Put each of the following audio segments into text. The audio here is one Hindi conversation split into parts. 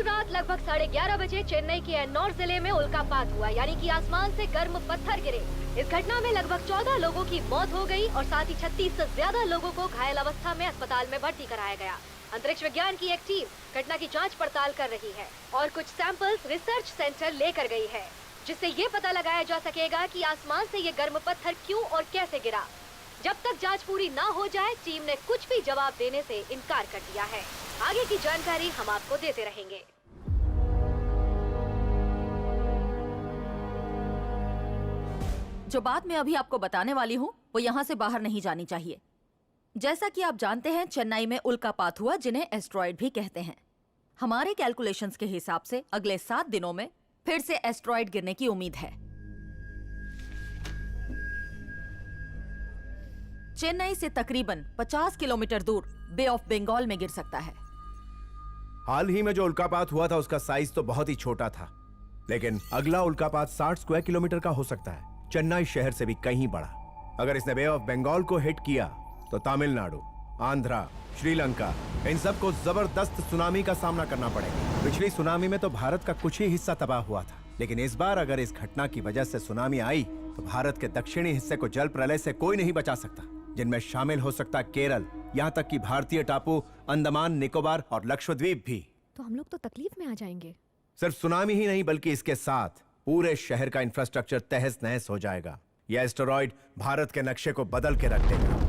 रात लगभग 11:30 बजे चेन्नई के एन्नौर जिले में उल्कापात हुआ, यानी कि आसमान से गर्म पत्थर गिरे। इस घटना में लगभग 14 लोगों की मौत हो गई और साथ ही 36 से ज्यादा लोगों को घायल अवस्था में अस्पताल में भर्ती कराया गया। अंतरिक्ष विज्ञान की एक टीम घटना की जांच पड़ताल कर रही है और कुछ सैंपल्स रिसर्च सेंटर लेकर गई है, जिससे ये पता लगाया जा सकेगा कि आसमान से ये गर्म पत्थर क्यों और कैसे गिरा। जब तक जांच पूरी ना हो जाए, टीम ने कुछ भी जवाब देने से इनकार कर दिया है। आगे की जानकारी हम आपको देते रहेंगे। जो बात मैं अभी आपको बताने वाली हूँ वो यहाँ से बाहर नहीं जानी चाहिए। जैसा कि आप जानते हैं, चेन्नई में उल्कापात हुआ, जिन्हें एस्ट्रॉइड भी कहते हैं। हमारे कैलकुलेशंस के हिसाब से अगले 7 दिनों में फिर से एस्ट्रॉइड गिरने की उम्मीद है। चेन्नई से तकरीबन 50 किलोमीटर दूर बे ऑफ बंगाल में गिर सकता है। हाल ही में जो उल्कापात हुआ था उसका साइज तो बहुत ही छोटा था, लेकिन अगला उल्कापात 60 स्क्वायर किलोमीटर का हो सकता है, चेन्नई शहर से भी कहीं बड़ा। अगर इसने बे ऑफ बंगाल को हिट किया तो तमिलनाडु, आंध्रा, श्रीलंका, इन सबको जबरदस्त सुनामी का सामना करना पड़ेगा। पिछली सुनामी में तो भारत का कुछ ही हिस्सा तबाह हुआ था, लेकिन इस बार अगर इस घटना की वजह से सुनामी आई तो भारत के दक्षिणी हिस्से को जल प्रलय से कोई नहीं बचा सकता, जिनमें शामिल हो सकता केरल, यहाँ तक कि भारतीय टापू अंडमान निकोबार और लक्षद्वीप भी। तो हम लोग तो तकलीफ में आ जाएंगे। सिर्फ सुनामी ही नहीं बल्कि इसके साथ पूरे शहर का इंफ्रास्ट्रक्चर तहस नहस हो जाएगा। यह एस्टेरॉइड भारत के नक्शे को बदल के रख देगा।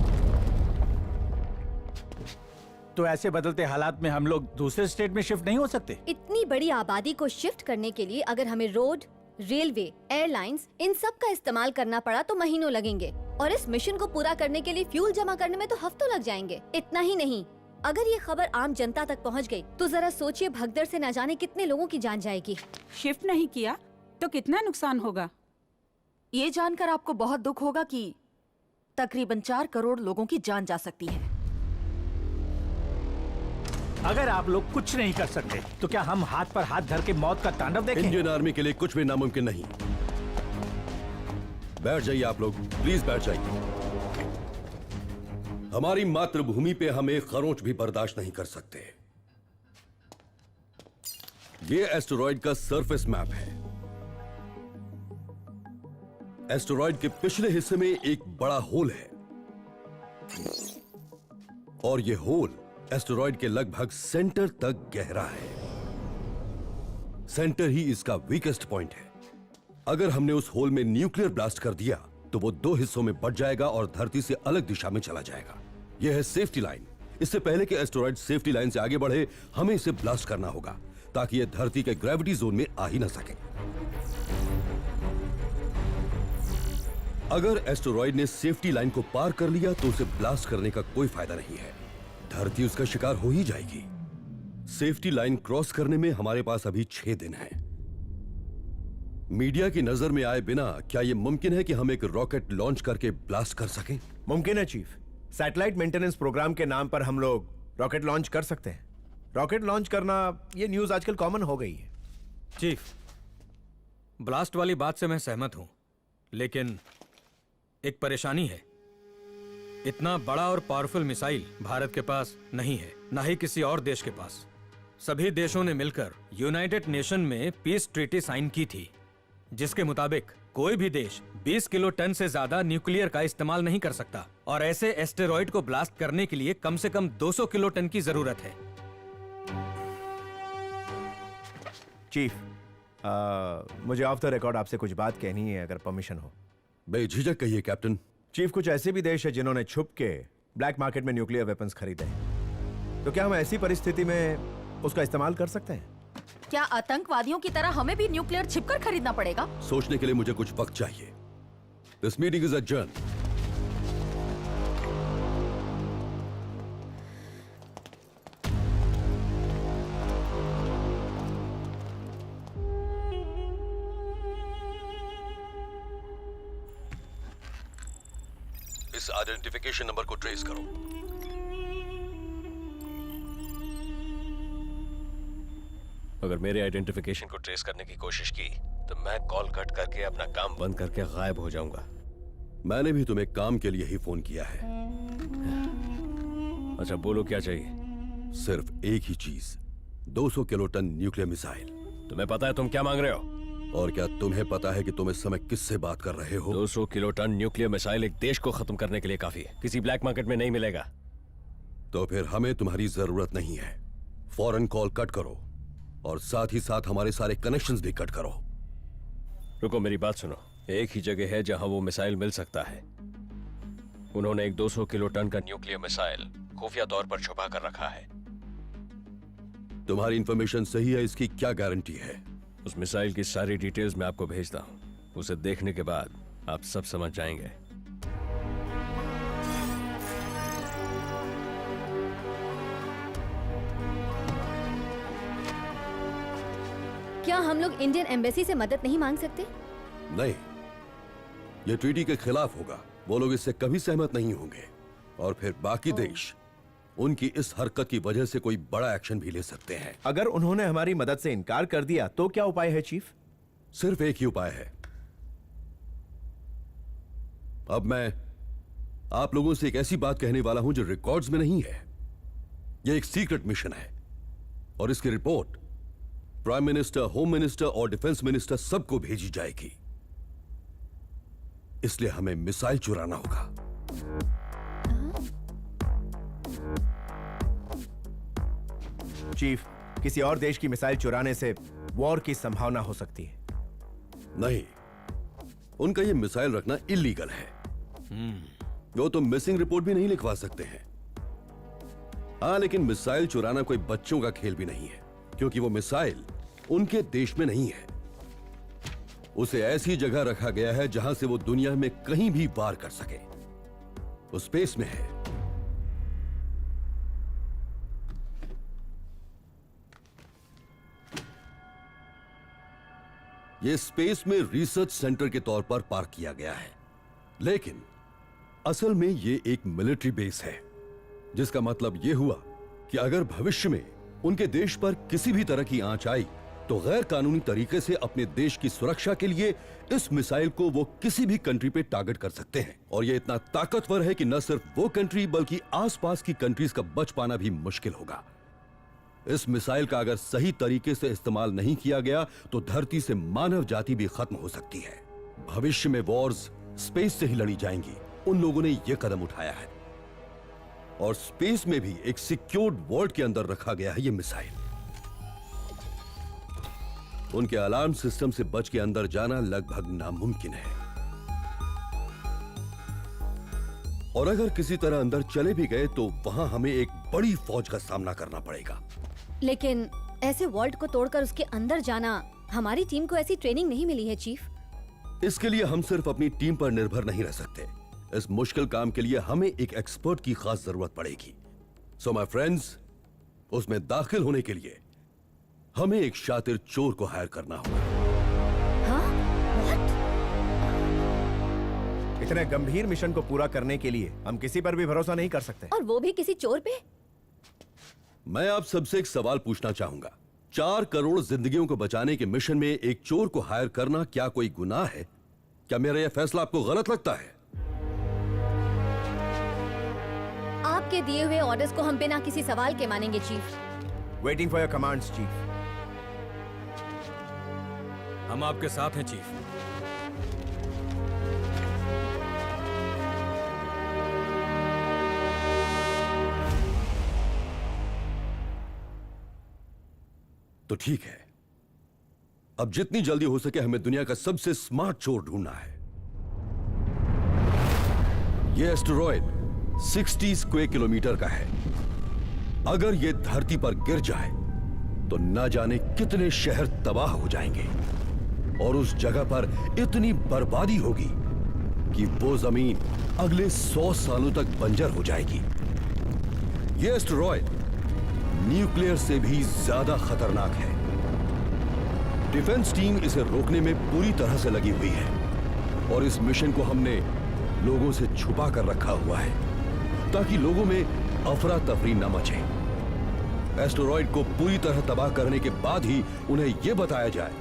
तो ऐसे बदलते हालात में हम लोग दूसरे स्टेट में शिफ्ट नहीं हो सकते? इतनी बड़ी आबादी को शिफ्ट करने के लिए अगर हमें रोड, रेलवे, एयरलाइंस, इन सब का इस्तेमाल करना पड़ा तो महीनों लगेंगे, और इस मिशन को पूरा करने के लिए फ्यूल जमा करने में तो हफ्तों लग जाएंगे। इतना ही नहीं, अगर ये खबर आम जनता तक पहुंच गई तो जरा सोचिए, भगदड़ से न जाने कितने लोगों की जान जाएगी। शिफ्ट नहीं किया तो कितना नुकसान होगा? ये जानकर आपको बहुत दुख होगा कि तकरीबन 4 करोड़ लोगों की जान जा सकती है। अगर आप लोग कुछ नहीं कर सकते तो क्या हम हाथ पर हाथ धर के मौत का तांडव देखें? इंडियन आर्मी के लिए कुछ भी नामुमकिन नहीं। बैठ जाइए आप लोग, प्लीज बैठ जाइए। हमारी मातृभूमि पे हम एक खरोंच भी बर्दाश्त नहीं कर सकते। ये एस्टेरॉइड का सरफेस मैप है। एस्टेरॉइड के पिछले हिस्से में एक बड़ा होल है और ये होल एस्टेरॉइड के लगभग सेंटर तक गहरा है। सेंटर ही इसका वीकेस्ट पॉइंट है। अगर हमने उस होल में न्यूक्लियर ब्लास्ट कर दिया तो वो 2 हिस्सों में बट जाएगा और धरती से अलग दिशा में चला जाएगा। यह है सेफ्टी लाइन। इससे पहले कि एस्टेरॉइड सेफ्टी लाइन से आगे बढ़े, हमें इसे ब्लास्ट करना होगा ताकि यह धरती के ग्रेविटी जोन में आ ही ना सके। अगर एस्टेरॉइड ने सेफ्टी लाइन को पार कर लिया तो उसे ब्लास्ट करने का कोई फायदा नहीं है, धरती उसका शिकार हो ही जाएगी। सेफ्टी लाइन क्रॉस करने में हमारे पास अभी 6 दिन हैं। मीडिया की नजर में आए बिना क्या यह मुमकिन है कि हम एक रॉकेट लॉन्च करके ब्लास्ट कर सकें? मुमकिन है चीफ। सैटेलाइट मेंटेनेंस प्रोग्राम के नाम पर हम लोग रॉकेट लॉन्च कर सकते हैं। रॉकेट लॉन्च करना ये न्यूज आजकल कॉमन हो गई है। चीफ, ब्लास्ट वाली बात से मैं सहमत हूं, लेकिन एक परेशानी है। इतना बड़ा और पावरफुल मिसाइल भारत के पास नहीं है, ना ही किसी और देश के पास। सभी देशों ने मिलकर यूनाइटेड नेशन में पीस ट्रीटी साइन की थी, जिसके मुताबिक कोई भी देश 20 किलो टन से ज्यादा न्यूक्लियर का इस्तेमाल नहीं कर सकता, और ऐसे एस्टेरॉइड को ब्लास्ट करने के लिए कम से कम 200 किलो टन की जरूरत है। चीफ, मुझे ऑफ द रिकॉर्ड आपसे कुछ बात कहनी है, अगर परमिशन हो। बेझिझक कहिए कैप्टन। चीफ, कुछ ऐसे भी देश है जिन्होंने छुप के ब्लैक मार्केट में न्यूक्लियर वेपन्स खरीदे, तो क्या हम ऐसी परिस्थिति में उसका इस्तेमाल कर सकते हैं? क्या आतंकवादियों की तरह हमें भी न्यूक्लियर छिपकर खरीदना पड़ेगा? सोचने के लिए मुझे कुछ वक्त चाहिए। This meeting is adjourn. इस आइडेंटिफिकेशन नंबर को ट्रेस करो। अगर मेरे आइडेंटिफिकेशन को ट्रेस करने की कोशिश की तो मैं कॉल कट करके अपना काम बंद करके गायब हो जाऊंगा। मैंने भी तुम्हें काम के लिए ही फोन किया है। अच्छा, बोलो क्या चाहिए? सिर्फ एक ही चीज, 200 किलोटन न्यूक्लियर मिसाइल। तुम्हें पता है तुम क्या मांग रहे हो? और क्या तुम्हें पता है कि तुम इस समय किससे बात कर रहे हो? 200 किलोटन न्यूक्लियर मिसाइल एक देश को खत्म करने के लिए काफी है, किसी ब्लैक मार्केट में नहीं मिलेगा। तो फिर हमें तुम्हारी जरूरत नहीं है। फौरन कॉल कट करो और साथ ही साथ हमारे सारे कनेक्शंस भी कट करो। रुको, मेरी बात सुनो। एक ही जगह है जहां वो मिसाइल मिल सकता है। उन्होंने एक 200 किलोटन का न्यूक्लियर मिसाइल खुफिया तौर पर छुपा कर रखा है। तुम्हारी इंफॉर्मेशन सही है, इसकी क्या गारंटी है? उस मिसाइल की सारी डिटेल्स मैं आपको भेजता हूं। उसे देखने के बाद आप सब समझ जाएंगे। क्या हम लोग इंडियन एम्बेसी से मदद नहीं मांग सकते? नहीं, ये ट्रीटी के खिलाफ होगा। वो लोग इससे कभी सहमत नहीं होंगे और फिर बाकी देश उनकी इस हरकत की वजह से कोई बड़ा एक्शन भी ले सकते हैं। अगर उन्होंने हमारी मदद से इनकार कर दिया तो क्या उपाय है चीफ? सिर्फ एक ही उपाय है। अब मैं आप लोगों से एक ऐसी बात कहने वाला हूं जो रिकॉर्ड्स में नहीं है। यह एक सीक्रेट मिशन है और इसकी report prime minister, home minister और डिफेंस मिनिस्टर सबको भेजी जाएगी। इसलिए हमें मिसाइल चुराना होगा। चीफ, किसी और देश की मिसाइल चुराने से वॉर की संभावना हो सकती है। नहीं, उनका यह मिसाइल रखना इलीगल है। वो तो मिसिंग रिपोर्ट भी नहीं लिखवा सकते हैं। हाँ, लेकिन मिसाइल चुराना कोई बच्चों का खेल भी नहीं है, क्योंकि वो मिसाइल उनके देश में नहीं है। उसे ऐसी जगह रखा गया है जहां से वो दुनिया में कहीं भी वार कर सके। वो स्पेस में है। ये स्पेस में रिसर्च सेंटर के तौर पर पार्क किया गया है, लेकिन असल में ये एक मिलिट्री बेस है, जिसका मतलब यह हुआ कि अगर भविष्य में उनके देश पर किसी भी तरह की आंच आई तो गैर कानूनी तरीके से अपने देश की सुरक्षा के लिए इस मिसाइल को वो किसी भी कंट्री पे टारगेट कर सकते हैं। और ये इतना ताकतवर है कि न सिर्फ वो कंट्री बल्कि आसपास की कंट्रीज का बच पाना भी मुश्किल होगा। इस मिसाइल का अगर सही तरीके से इस्तेमाल नहीं किया गया तो धरती से मानव जाति भी खत्म हो सकती है। भविष्य में वॉर्स स्पेस से ही लड़ी जाएंगी। उन लोगों ने यह कदम उठाया है और स्पेस में भी एक सिक्योर्ड वर्ल्ड के अंदर रखा गया है यह मिसाइल। उनके अलार्म सिस्टम से बच के अंदर जाना लगभग नामुमकिन है, और अगर किसी तरह अंदर चले भी गए तो वहां हमें एक बड़ी फौज का सामना करना पड़ेगा। लेकिन ऐसे वर्ल्ड को तोड़कर उसके अंदर जाना, हमारी टीम को ऐसी ट्रेनिंग नहीं मिली है चीफ। इसके लिए हम सिर्फ अपनी टीम पर निर्भर नहीं रह सकते। इस मुश्किल काम के लिए हमें एक एक्सपर्ट की खास जरूरत पड़ेगी। सो माय फ्रेंड्स, उसमें दाखिल होने के लिए हमें एक शातिर चोर को हायर करना होगा। हाँ? What? इतने गंभीर मिशन को पूरा करने के लिए हम किसी पर भी भरोसा नहीं कर सकते। और वो भी किसी चोर पे? मैं आप सबसे एक सवाल पूछना चाहूंगा। 4 करोड़ जिंदगियों को बचाने के मिशन में एक चोर को हायर करना क्या कोई गुनाह है? क्या मेरा यह फैसला आपको गलत लगता है? आपके दिए हुए ऑर्डर्स को हम बिना किसी सवाल के मानेंगे chief. Waiting for your commands chief. हम आपके साथ हैं चीफ। तो ठीक है, अब जितनी जल्दी हो सके हमें दुनिया का सबसे स्मार्ट चोर ढूंढना है। यह एस्टेरॉयड 60 स्क्वायर किलोमीटर का है। अगर यह धरती पर गिर जाए तो न जाने कितने शहर तबाह हो जाएंगे और उस जगह पर इतनी बर्बादी होगी कि वो जमीन अगले 100 सालों तक बंजर हो जाएगी। यह एस्टेरॉयड न्यूक्लियर से भी ज्यादा खतरनाक है। डिफेंस टीम इसे रोकने में पूरी तरह से लगी हुई है और इस मिशन को हमने लोगों से छुपा कर रखा हुआ है ताकि लोगों में अफरा तफरी न मचे। एस्टेरॉयड को पूरी तरह तबाह करने के बाद ही उन्हें यह बताया जाए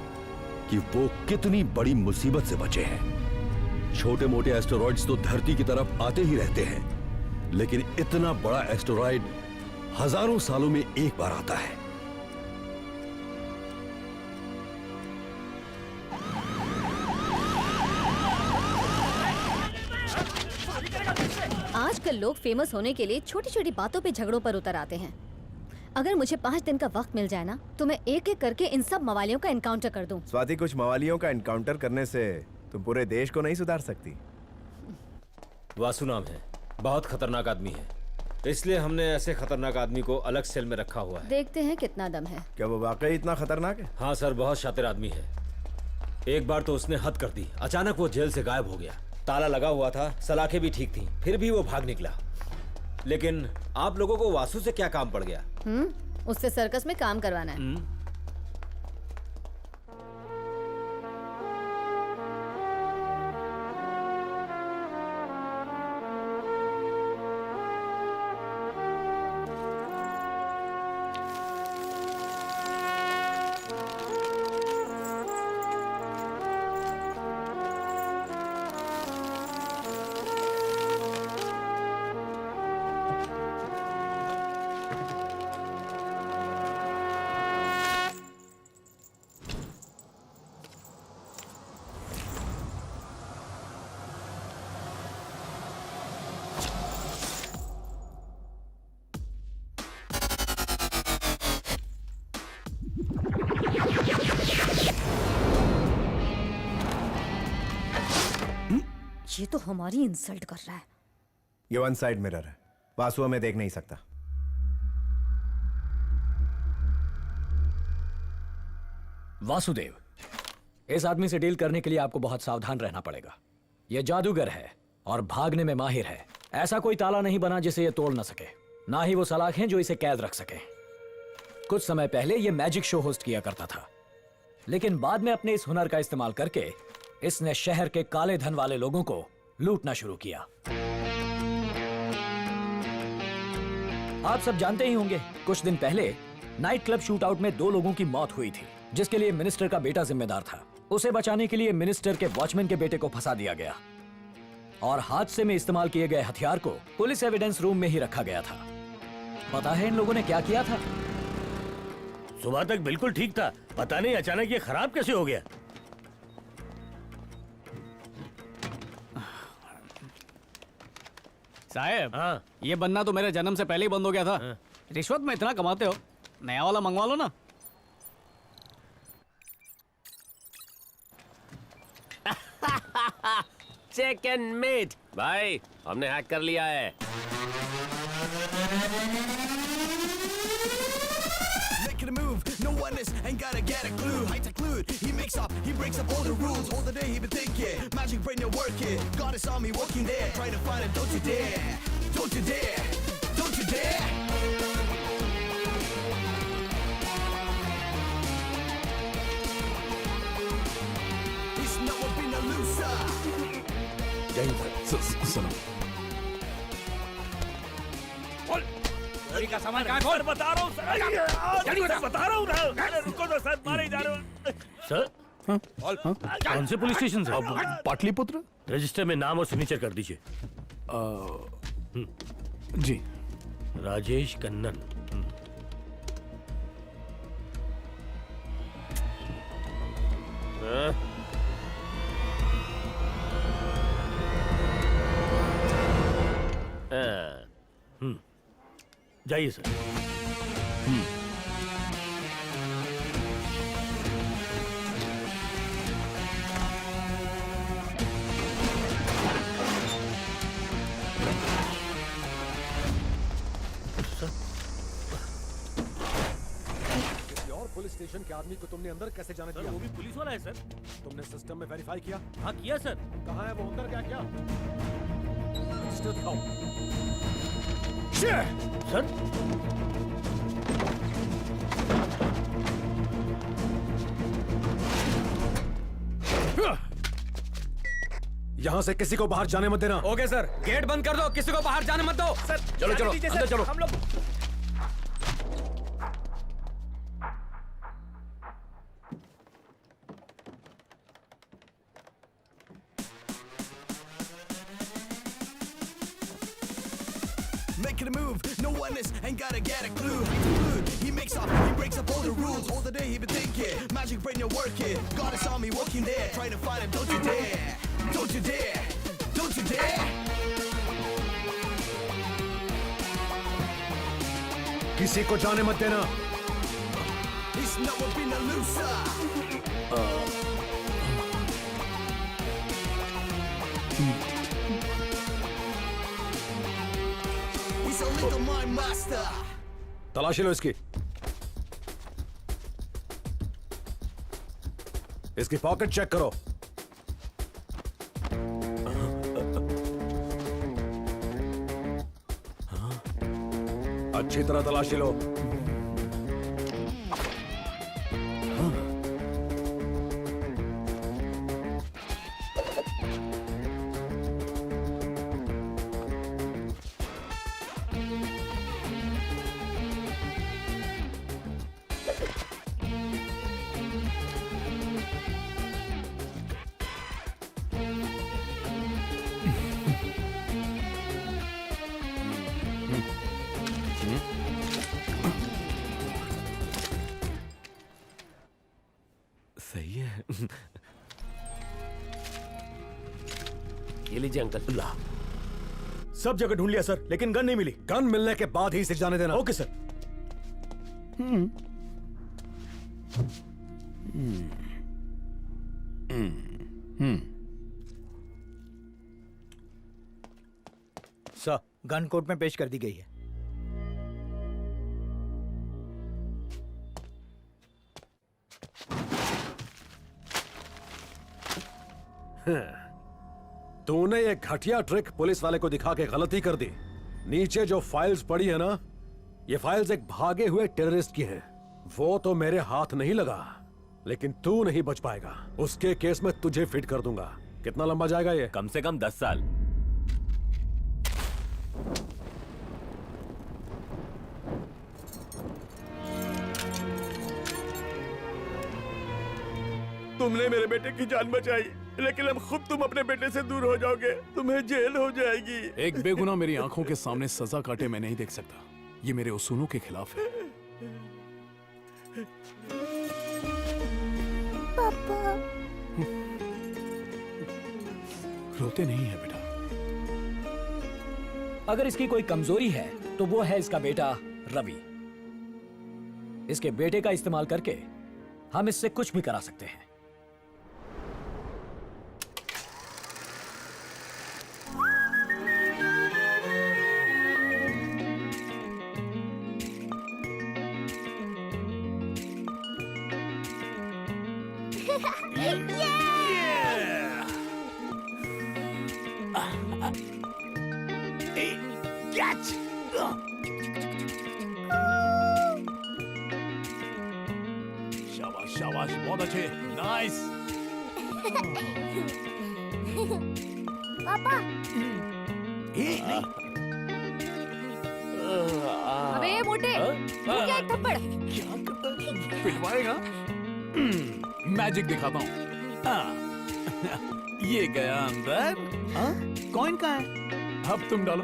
कि वो कितनी बड़ी मुसीबत से बचे हैं। छोटे मोटे एस्टेरॉयड्स तो धरती की तरफ आते ही रहते हैं, लेकिन इतना बड़ा एस्टेरॉयड हजारों सालों में एक बार आता है। आजकल लोग फेमस होने के लिए छोटी छोटी बातों पे झगड़ों पर उतर आते हैं। अगर मुझे 5 दिन का वक्त मिल जाए ना, तो मैं एक एक करके इन सब मवालियों का एनकाउंटर कर दूं। स्वाति, कुछ मवालियों का एनकाउंटर करने से तुम पूरे देश को नहीं सुधार सकती। वासु नाम है, बहुत खतरनाक आदमी है, इसलिए हमने ऐसे खतरनाक आदमी को अलग सेल में रखा हुआ है। देखते हैं कितना दम है। क्या वो वाकई इतना खतरनाक है? हाँ सर, बहुत शातिर आदमी है। एक बार तो उसने हद कर दी, अचानक वो जेल से गायब हो गया। ताला लगा हुआ था, सलाखें भी ठीक थी, फिर भी वो भाग निकला। लेकिन आप लोगों को वासु से क्या काम पड़ गया? उससे सर्कस में काम करवाना है। ये तो हमारी इंसल्ट कर रहा है। ये वन साइड मिरर है, वासु हमें देख नहीं सकता। वासुदेव, इस आदमी से डील करने के लिए आपको बहुत सावधान रहना पड़ेगा। यह जादूगर है और भागने में माहिर है। ऐसा कोई ताला नहीं बना जिसे यह तोड़ न सके, ना ही वो सलाखें जो इसे कैद रख सके। कुछ समय पहले यह मैजिक शो होस्ट किया करता था, लेकिन बाद में अपने इस हुनर का इस्तेमाल करके इसने शहर के काले धन वाले लोगों को लूटना शुरू किया। आप सब जानते ही होंगे, कुछ दिन पहले नाइट क्लब शूटआउट में 2 लोगों की मौत हुई थी, जिसके लिए मिनिस्टर का बेटा जिम्मेदार था। उसे बचाने के लिए मिनिस्टर के वॉचमैन के बेटे को फंसा दिया गया और हादसे में इस्तेमाल किए गए हथियार को पुलिस एविडेंस रूम में ही रखा गया था। पता है इन लोगों ने क्या किया था? सुबह तक बिल्कुल ठीक था, पता नहीं अचानक ये खराब कैसे हो गया। साहब, हाँ। ये बनना तो मेरे जन्म से पहले ही बंद हो गया था। हाँ। रिश्वत में इतना कमाते हो, नया वाला मंगवा लो ना। चिकन मीट भाई, हमने हैक कर लिया है। Making a move, no one is, ain't gotta get a clue. High-tech lewd, he makes up, he breaks up all the rules. All the day he been thinking, magic brain not working. God is on me walking there, trying to find him. Don't you dare, don't you dare, don't you dare. He's never been a loser. चोरी का सामान कहाँ खोल? बता रहा हूँ सर, बता रहा हूँ ना। रुको तो सर, मारे जा रहे हो सर। कौन से पुलिस स्टेशन से? पाटलिपुत्र। रजिस्टर में नाम और सिग्नेचर कर दीजिए। जी। राजेश कन्नन। जाइए सर। और पुलिस स्टेशन के आदमी को तुमने अंदर कैसे जाने दिया? वो भी पुलिस वाला है सर। तुमने सिस्टम में वेरीफाई किया? हाँ किया सर। कहाँ है वो? अंदर क्या किया? रजिस्टर दिखाओ। सर यहाँ से किसी को बाहर जाने मत देना। ओके सर, गेट बंद कर दो, किसी को बाहर जाने मत दो। सर चलो चलो अंदर चलो। हम लोग Making a move, no one is, ain't gotta get a clue. He makes up, he breaks up all the rules. All the day he been thinking, magic brain not working. God is on me walking there, trying to find him. Don't you dare, don't you dare, don't you dare. किसी को जाने मत देना। He's never been a loser. He's a little mind master. तलाशी लो इसकी। इसकी पॉकेट चेक करो। अच्छी तरह तलाशी लो। सही है। ये लीजिए अंकल। ला। सब जगह ढूंढ लिया सर, लेकिन गन नहीं मिली। गन मिलने के बाद ही इसे जाने देना। Okay sir. Sir, gun court में पेश कर दी गई है। तूने ये घटिया ट्रिक पुलिस वाले को दिखा के गलती कर दी। नीचे जो फाइल्स पड़ी है ना, ये फाइल्स एक भागे हुए टेररिस्ट की हैं। वो तो मेरे हाथ नहीं लगा, लेकिन तू नहीं बच पाएगा। उसके केस में तुझे फिट कर दूंगा। कितना लंबा जाएगा ये? कम से कम 10 साल। तुमने मेरे बेटे की जान बचाई, लेकिन अब खुद तुम अपने बेटे से दूर हो जाओगे। तुम्हें जेल हो जाएगी। एक बेगुनाह मेरी आंखों के सामने सजा काटे मैं नहीं देख सकता। ये मेरे उसूलों के खिलाफ है। पापा। रोते नहीं है बेटा। अगर इसकी कोई कमजोरी है तो वो है इसका बेटा रवि। इसके बेटे का इस्तेमाल करके हम इससे कुछ भी करा सकते हैं। शाबाश शाबाश, बहुत अच्छे, नाइस। पापा। अबे मोटे, तू क्या एक थप्पड़? पिटवाएगा? मैजिक दिखाता हूँ। ये गया अंदर। कॉइन कहाँ है? अब तुम डालो।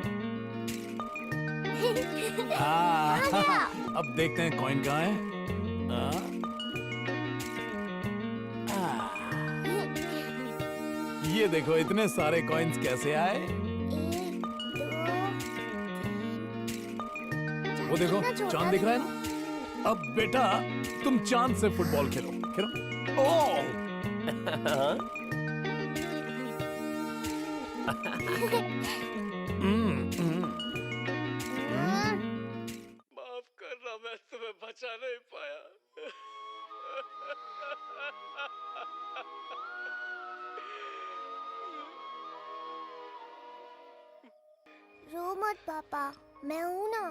अब देखते हैं कॉइन कहाँ है। ये देखो इतने सारे कॉइन्स कैसे आए। वो देखो चांद दिख रहा है ना। अब बेटा तुम चांद से फुटबॉल खेलो खेलो। ओह माफ करना, मैं तुम्हें बचा नहीं पाया। रो मत पापा, मैं हूं ना।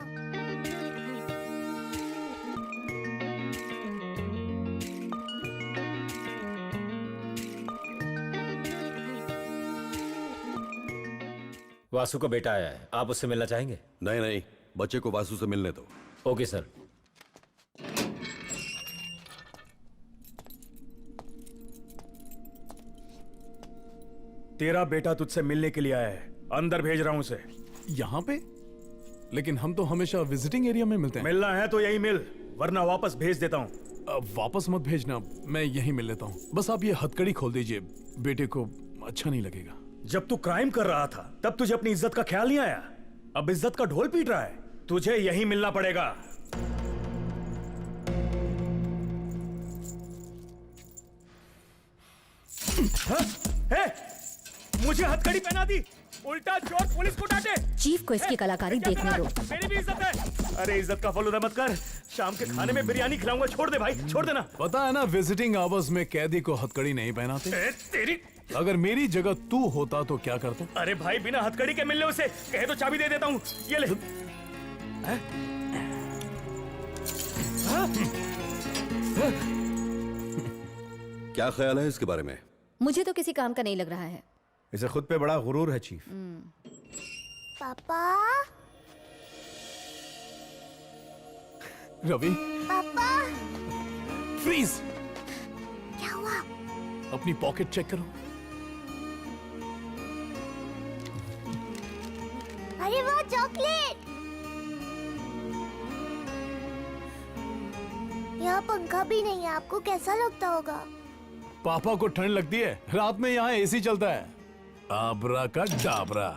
वासु का बेटा आया है, आप उससे मिलना चाहेंगे? नहीं नहीं, बच्चे को वासु से मिलने दो। Okay sir. तेरा बेटा तुझसे मिलने के लिए आया है। अंदर भेज रहा हूं उसे। यहाँ पे? लेकिन हम तो हमेशा विजिटिंग एरिया में मिलते हैं। मिलना है तो यही मिल, वरना वापस भेज देता हूँ। वापस मत भेजना, मैं यहीं मिल लेता हूँ। बस आप ये हथकड़ी खोल दीजिए, बेटे को अच्छा नहीं लगेगा। जब तू क्राइम कर रहा था तब तुझे अपनी इज्जत का ख्याल नहीं आया। अब इज्जत का ढोल पीट रहा है। तुझे यहीं मिलना पड़ेगा। मुझे हथकड़ी पहना दी, उल्टा चोर पुलिस को डांटे। चीफ को इसकी कलाकारी देखने दो। मेरी भी इज्जत है। अरे इज्जत का फलूदा मत कर, शाम के खाने में बिरयानी खिलाऊंगा। छोड़ दे भाई, छोड़ देना। पता है ना, विजिटिंग आवर्स में कैदी को हथकड़ी नहीं पहनाते। तेरी, अगर मेरी जगह तू होता तो क्या करता? अरे भाई बिना हथकड़ी के मिलने उसे कहे तो चाबी दे देता हूँ। ये ले। क्या ख्याल है इसके बारे में? मुझे तो किसी काम का नहीं लग रहा है। इसे खुद पे बड़ा गुरूर है चीफ। पापा रवि, पापा फ्रीज। क्या हुआ? अपनी पॉकेट चेक करो। अरे वो चॉकलेट। यहाँ पंखा भी नहीं है, आपको कैसा लगता होगा? पापा को ठंड लगती है, रात में यहाँ एसी चलता है। आबरा का डाबरा।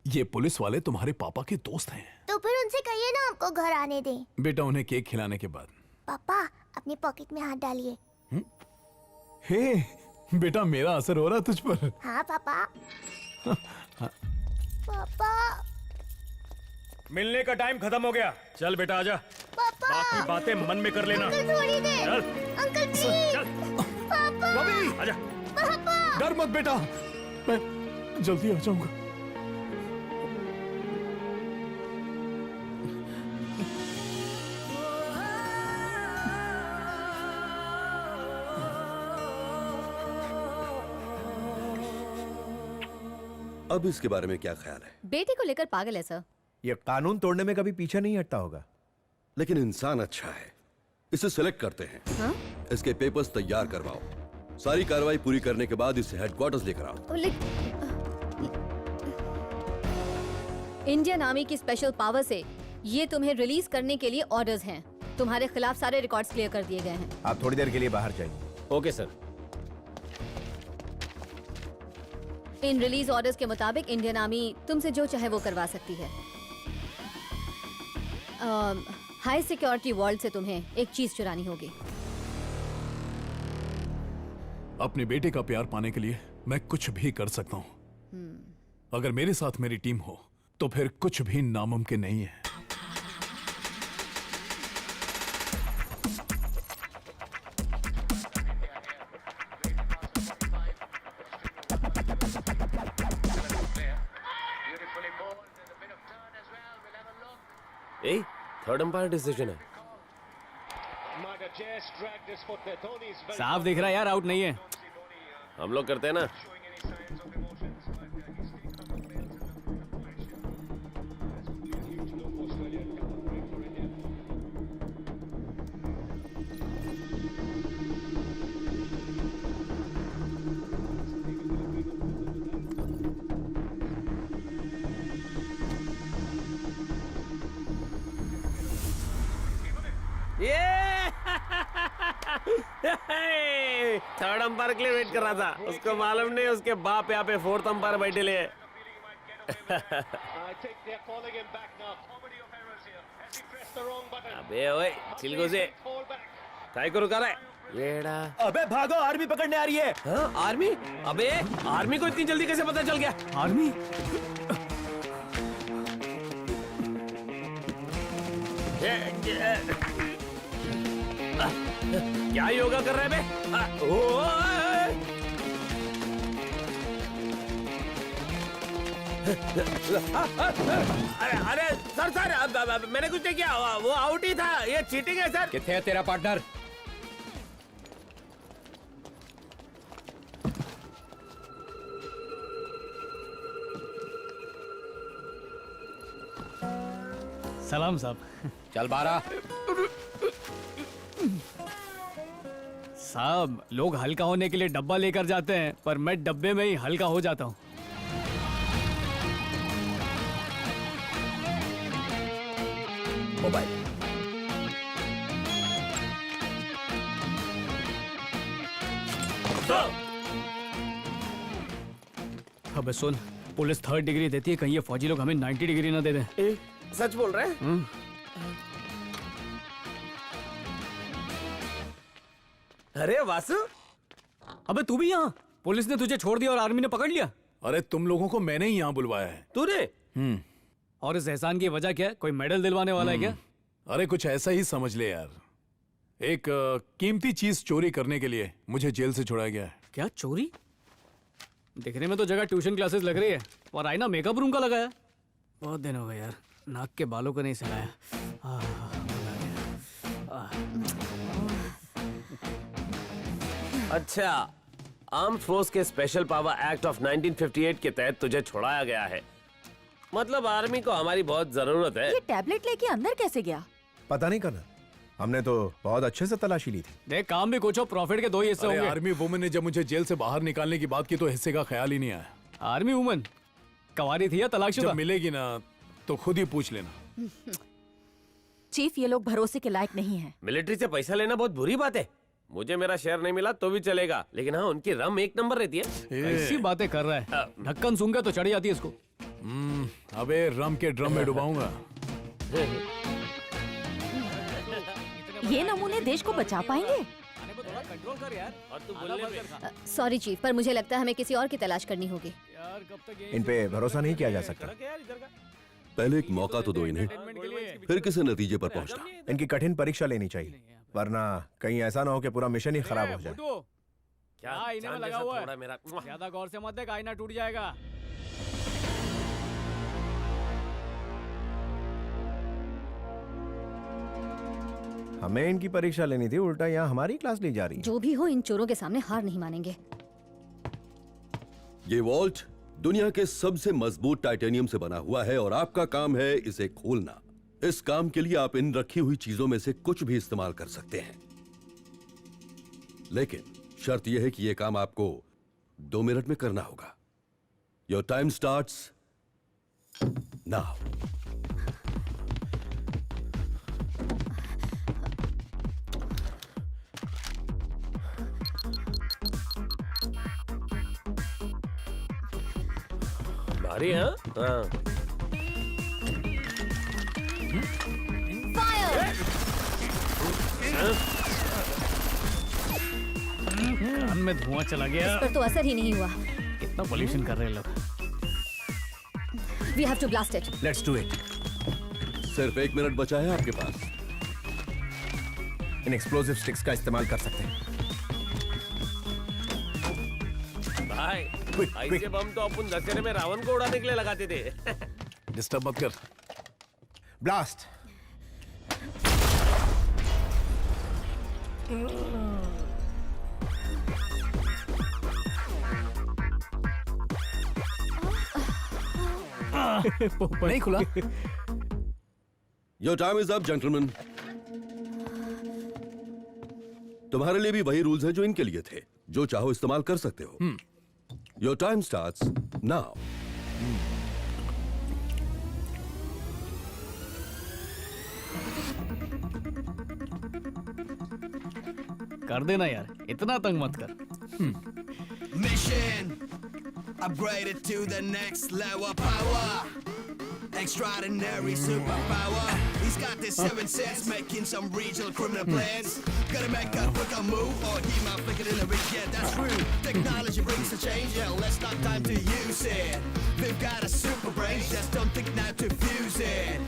ये पुलिस वाले तुम्हारे पापा के दोस्त हैं। तो फिर उनसे कहिए ना हमको घर आने दें। बेटा, उन्हें केक खिलाने के बाद। पापा अपनी पॉकेट में हाथ डालिए। हे बेटा, मेरा असर हो रहा तुझ पर। हाँ पापा। पापा मिलने का टाइम खत्म हो गया। चल बेटा आजा। पापा बाकी बातें मन में कर लेना। अंकल थोड़ी देर। चल। Uncle please. चल। पापा रवि, आजा। पापा डर मत बेटा, मैं जल्दी आ जाऊंगा। अब इसके बारे में क्या ख्याल है? बेटे को लेकर पागल है सर। ये कानून तोड़ने में कभी पीछे नहीं हटता होगा। लेकिन इंसान अच्छा है, इसे सिलेक्ट करते हैं। हाँ? इसके पेपर्स तैयार करवाओ, सारी कार्रवाई पूरी करने के बाद इसे हेडक्वार्टर्स लेकर आओ। इंडियन आर्मी की स्पेशल पावर से ये तुम्हें रिलीज करने के लिए ऑर्डर्स हैं। तुम्हारे खिलाफ सारे रिकॉर्ड्स क्लियर कर दिए गए हैं। आप थोड़ी देर के लिए बाहर जाइए। Okay sir. इन रिलीज ऑर्डर्स के मुताबिक इंडियन आर्मी तुमसे जो चाहे वो करवा सकती है। हाई सिक्योरिटी वॉल्ट से तुम्हें एक चीज चुरानी होगी। अपने बेटे का प्यार पाने के लिए मैं कुछ भी कर सकता हूँ। अगर मेरे साथ मेरी टीम हो तो फिर कुछ भी नामुमकिन नहीं है। थर्ड अंपायर डिसीजन है। साफ दिख रहा है यार, आउट नहीं है। हम लोग करते हैं ना। थर्ड अंपायर के लिए वेट कर रहा था, उसको मालूम नहीं उसके बाप यहाँ पे फोर्थ अंपायर बैठे ले। अबे ओए चिल्को से काय को रुका रहा है? येड़ा। अबे भागो, आर्मी पकड़ने आ रही है। हाँ? आर्मी? अबे आर्मी को इतनी जल्दी कैसे पता चल गया? आर्मी? क्या योगा कर रहे हैं अरे सर मैंने कुछ नहीं किया, वो आउट ही था। ये चीटिंग है सर। किथे है तेरा पार्टनर? सलाम साहब। चल बारा। साहब लोग हल्का होने के लिए डब्बा लेकर जाते हैं, पर मैं डब्बे में ही हल्का हो जाता हूँ। मोबाइल। अबे सुन, पुलिस 3rd डिग्री देती है, कहीं ये फौजी लोग हमें 90 डिग्री ना दे दें। सच बोल रहे हैं? अरे वासु, अबे तू भी यहाँ? पुलिस ने तुझे छोड़ दिया और आर्मी ने पकड़ लिया? अरे तुम लोगों को मैंने ही यहाँ बुलवाया है। तूने? और इस एहसान की वजह क्या है? कोई मेडल दिलवाने वाला है क्या? अरे कुछ ऐसा ही समझ ले यार। एक कीमती चीज चोरी करने के लिए मुझे जेल से छुड़ाया गया है। क्या चोरी? दिखने में तो जगह ट्यूशन क्लासेस लग रही है और आईना मेकअप रूम का लगा है। बहुत दिन हो गए यार, नाक के बालों को नहीं सहलाया। अच्छा, आर्म फोर्स के स्पेशल पावर एक्ट ऑफ 1958 के तहत तुझे छुड़ाया गया है। मतलब आर्मी को हमारी बहुत जरूरत है। ये टैबलेट लेके अंदर कैसे गया? पता नहीं करना, हमने तो बहुत अच्छे से तलाशी ली थी। देख, काम भी कुछ हो, प्रॉफिट के 2 ही हिस्से होंगे। आर्मी वुमन ने जब मुझे जेल से बाहर निकालने की बात की तो हिस्से का ख्याल ही नहीं आया। आर्मी वुमन कवारी थी या तलाकशुदा? जब मिलेगी ना तो खुद ही पूछ लेना। चीफ, ये लोग भरोसे के लायक नहीं हैं। मिलिट्री से पैसा लेना बहुत बुरी बात है। मुझे मेरा शेयर नहीं मिला तो भी चलेगा, लेकिन हाँ, उनकी रम 1 नंबर रहती है। ऐसी बातें कर रहा है, ढक्कन सूंघ तो चढ़ी जाती है इसको। अबे रम के ड्रम में डुबाऊंगा। ये नमूने देश को बचा पाएंगे? कंट्रोल कर यार। और तू बोलने पे। सॉरी चीफ, पर मुझे लगता है हमें किसी और की तलाश करनी होगी। इन पे भरोसा नहीं किया जा सकता। पहले एक मौका तो दो इन्हें, फिर किसी नतीजे पर पहुंचना। इनकी कठिन परीक्षा लेनी चाहिए, वरना कहीं ऐसा ना हो कि पूरा मिशन ही खराब हो जाए। क्या आईने में चांद लगा जैसा हुआ थोड़ा है। मेरा। ज्यादा गौर से मत देख, आईना टूट जाएगा। हमें इनकी परीक्षा लेनी थी, उल्टा यहाँ हमारी क्लास ली जा रही है। जो भी हो, इन चोरों के सामने हार नहीं मानेंगे। ये वॉल्ट दुनिया के सबसे मजबूत टाइटेनियम से बना हुआ है और आपका काम है इसे खोलना। इस काम के लिए आप इन रखी हुई चीजों में से कुछ भी इस्तेमाल कर सकते हैं, लेकिन शर्त यह है कि यह काम आपको 2 मिनट में करना होगा। Your time starts now. भारी है हाँ। कान में धुआं चला गया। इस पर तो असर ही नहीं हुआ। कितना पोल्यूशन कर रहे हैं लोग। We have to blast it. Let's do it. सिर्फ 1 मिनट बचा है आपके पास। इन एक्सप्लोसिव स्टिक्स का इस्तेमाल कर सकते हैं। भाई, ऐसे बम तो अपन दशहरे में रावण को उड़ाने के लिए लगाते थे। डिस्टर्ब मत कर। ब्लास्ट। नहीं खुला। Your time is up gentleman. तुम्हारे लिए भी वही रूल्स हैं जो इनके लिए थे। जो चाहो इस्तेमाल कर सकते हो। Your time starts now. कर देना यार, इतना तंग मत कर। Mission upgraded to the next level power. Extraordinary superpower. He's got this 7 sense, making some regional criminal plans. Gotta make a quicker move, or he might flick it in the rig. Yeah, that's true. Technology brings a change. Yeah, let's not time to use it. We've got a super brain, just don't think now to fuse it.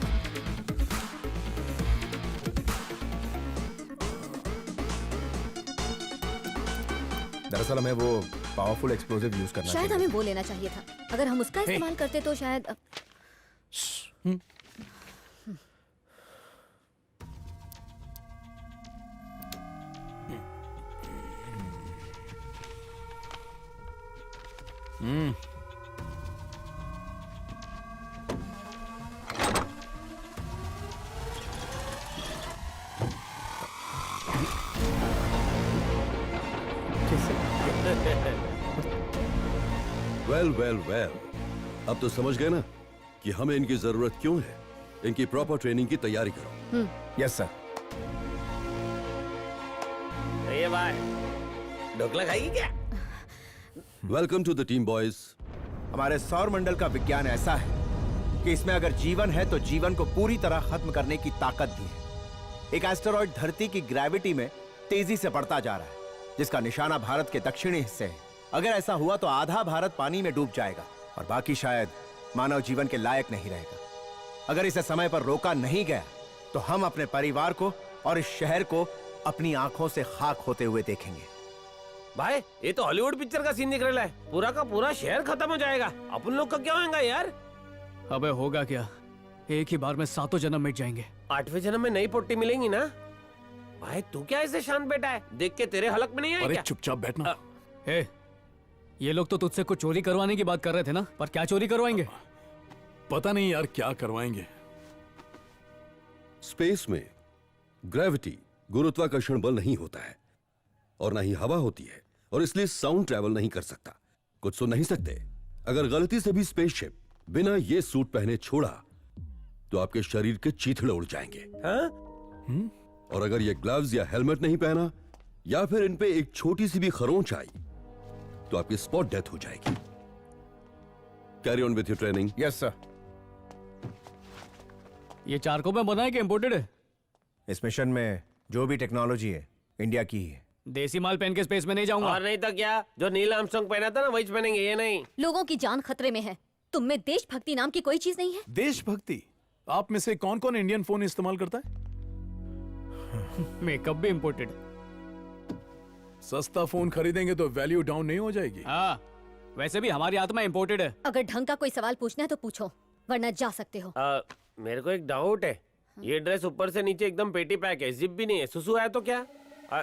दरअसल हमें वो पावरफुल एक्सप्लोसिव यूज करना शायद चाहिए। हमें वो लेना चाहिए था। अगर हम उसका इस्तेमाल करते तो शायद। वेल वेल वेल, अब तो समझ गए ना कि हमें इनकी जरूरत क्यों है। इनकी प्रॉपर ट्रेनिंग की तैयारी करो। Yes sir. ये भाई, ढोकला खाएगी क्या? Welcome to the team boys. हमारे सौर मंडल का विज्ञान ऐसा है कि इसमें अगर जीवन है तो जीवन को पूरी तरह खत्म करने की ताकत भी है। एक एस्टेरॉइड धरती की ग्रेविटी में तेजी से बढ़ता जा रहा है जिसका निशाना भारत के दक्षिणी हिस्से है। अगर ऐसा हुआ तो आधा भारत पानी में डूब जाएगा और बाकी शायद मानव जीवन के लायक नहीं रहेगा। अगर इसे समय पर रोका नहीं गया तो हम अपने परिवार को और इस शहर को अपनी आंखों से खाक होते हुए देखेंगे। भाई ये तो हॉलीवुड पिक्चर का सीन निकल रहा है, पूरा का पूरा शहर खत्म हो जाएगा। अपन लोग का क्या होगा यार? अबे होगा क्या, एक ही बार में 7 जन्म मिट जाएंगे। 8वें जन्म में नई पोटी मिलेंगी ना। भाई तू क्या ऐसे शांत बैठा है, देख के तेरे हलक में नहीं आया अरे क्या? चुपचाप बैठना। ये लोग तो तुझसे कुछ चोरी करवाने की बात कर रहे थे ना, पर क्या चोरी करवाएंगे? पता नहीं यार क्या करवाएंगे। स्पेस में ग्रेविटी गुरुत्वाकर्षण बल नहीं होता है और ना ही हवा होती है, और इसलिए साउंड ट्रैवल नहीं कर सकता, कुछ सुन नहीं सकते। अगर गलती से भी स्पेसशिप बिना ये सूट पहने छोड़ा तो आपके शरीर के चीथड़े उड़ जाएंगे। हाँ? और अगर ये ग्लव्स या हेलमेट नहीं पहना या फिर इन पे एक छोटी सी भी खरोंच आई तो आपकी स्पॉट डेथ हो जाएगी। Carry on with your training. Yes sir. ये चारकोप में बना है कि इम्पोर्टेड है? इस मिशन में जो भी टेक्नोलॉजी है इंडिया की ही है। देसी माल पहन के स्पेस में नहीं जाऊंगा। और नहीं तो क्या, जो नील आर्मस्ट्रांग पहना था ना वही पहनेंगे। ये नहीं, लोगों की जान खतरे में है। तुम में देशभक्ति नाम की कोई चीज नहीं है। देशभक्ति? आप में से कौन कौन इंडियन फोन इस्तेमाल करता है? मेकअप भी इम्पोर्टेड। सस्ता फोन खरीदेंगे तो वैल्यू डाउन नहीं हो जाएगी? हाँ, वैसे भी हमारी आत्मा इम्पोर्टेड है। अगर ढंग का कोई सवाल पूछना है तो पूछो, वरना जा सकते हो। मेरे को एक डाउट है। ये ड्रेस ऊपर से नीचे एकदम पेटी पैक है, जिप भी नहीं है, सुसु है तो क्या?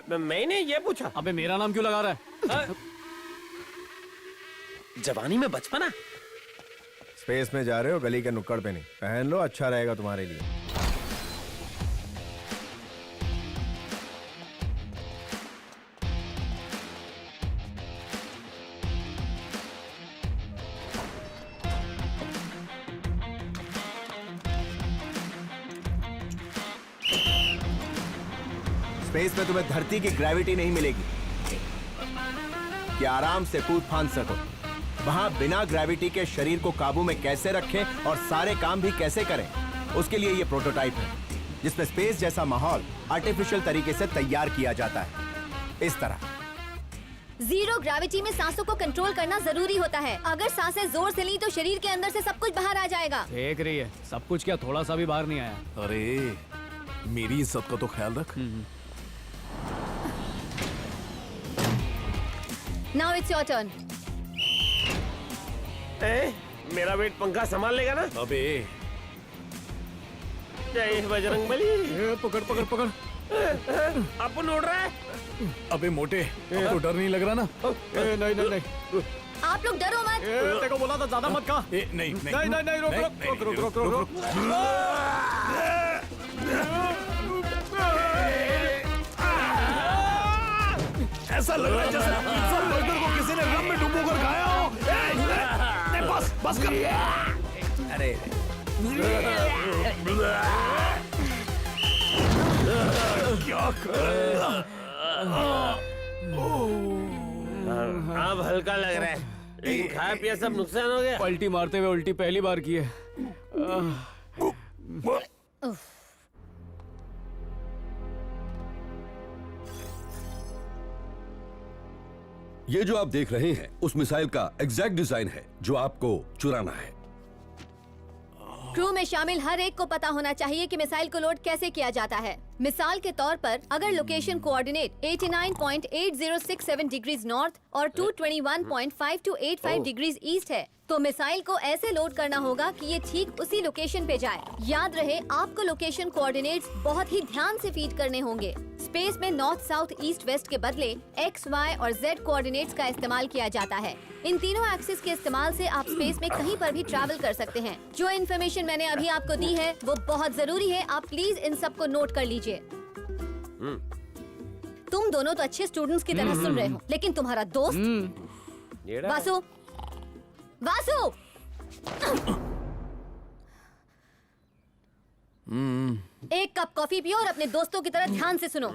मैंने ये पूछा। अबे मेरा नाम क्यों लगा रहा है? जवानी में बचपना। स्पेस में जा रहे हो, गली के नुक्कड़ पे नहीं। पहन लो, अच्छा रहेगा तुम्हारे लिए। स्पेस में तुम्हें धरती की ग्रेविटी नहीं मिलेगी कि आराम से कूद फांद सको। वहां बिना ग्रेविटी के शरीर को काबू में कैसे रखें और सारे काम भी कैसे करें, उसके लिए ये प्रोटोटाइप है, जिसमें स्पेस जैसा माहौल आर्टिफिशियल तरीके से तैयार किया जाता है। इस तरह जीरो ग्रेविटी में सांसों को कंट्रोल करना जरूरी होता है। अगर सांसें जोर से ली तो शरीर के अंदर से सब कुछ बाहर आ जाएगा। देख रही है, सब कुछ क्या थोड़ा सा भी बाहर नहीं आया? अरे मेरी इज्जत का तो ख्याल रख। Now it's your turn. मेरा वेट पंखा संभाल लेगा ना? अबे जय बजरंगबली। पकड़ पकड़ पकड़। अपन उड़ रहा है। अबे मोटे, तो डर नहीं लग रहा ना? नहीं नहीं नहीं, आप लोग डरो मत। तेरे को बोला था ज्यादा मत खा। नहीं नहीं नहीं नहीं नहीं, रुक रुक रुक रुक रुक रुक। ऐसा लग रहा है जैसे पिज्जा बर्गर को किसी ने रम में डुबोकर खाया हो। बस कर। अरे क्या कर? अब हल्का लग रहा है, लेकिन खाया पिया सब नुकसान हो गया। पलटी मारते हुए उल्टी पहली बार की है। ये जो आप देख रहे हैं उस मिसाइल का एग्जैक्ट डिजाइन है जो आपको चुराना है। क्रू में शामिल हर एक को पता होना चाहिए कि मिसाइल को लोड कैसे किया जाता है। मिसाल के तौर पर अगर लोकेशन कोऑर्डिनेट 89.8067 डिग्रीज नॉर्थ और 221.5285 डिग्रीज ईस्ट है तो मिसाइल को ऐसे लोड करना होगा कि ये ठीक उसी लोकेशन पे जाए। याद रहे, आपको लोकेशन कोऑर्डिनेट्स बहुत ही ध्यान से फीड करने होंगे। स्पेस में नॉर्थ साउथ ईस्ट वेस्ट के बदले एक्स वाई और जेड कोऑर्डिनेट्स का इस्तेमाल किया जाता है। इन तीनों एक्सिस के इस्तेमाल से आप स्पेस में कहीं पर भी ट्रैवल कर सकते हैं। जो इन्फॉर्मेशन मैंने अभी आपको दी है वो बहुत जरूरी है, आप प्लीज इन सबको नोट कर लीजिए। तुम दोनों तो अच्छे स्टूडेंट्स की तरह सुन रहे हो, लेकिन तुम्हारा दोस्त वासु वासु एक कप कॉफी पियो और अपने दोस्तों की तरह ध्यान से सुनो।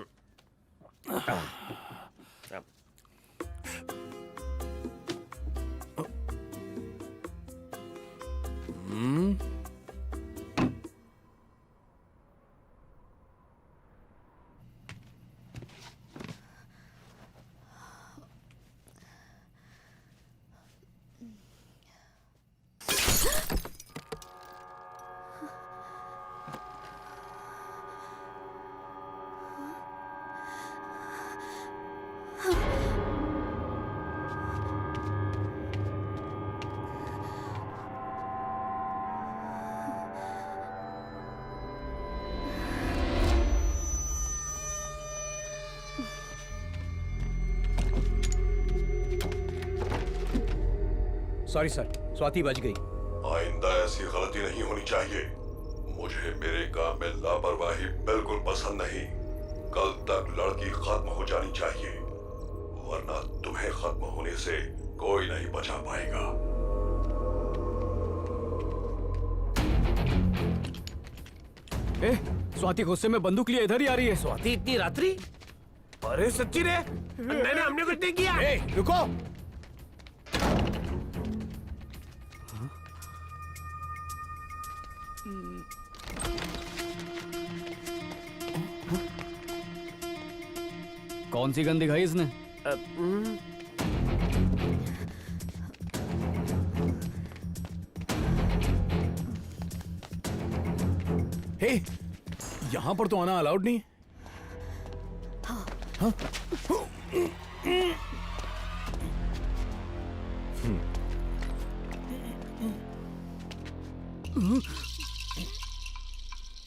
सॉरी सर, स्वाति बच गई। आइंदा ऐसी गलती नहीं होनी चाहिए। मुझे मेरे काम में लापरवाही बिल्कुल पसंद नहीं। कल तक लड़की खत्म हो जानी चाहिए, वरना तुम्हें खत्म होने से कोई नहीं बचा पाएगा। स्वाति गुस्से में बंदूक लिए इधर ही आ रही है। स्वाति इतनी रात्रि? अरे सच्ची रे, नहीं हमने कुछ नहीं किया। रुको। कौन सी गन दिखाई इसने? हे, यहां पर तो आना अलाउड नहीं। हाँ?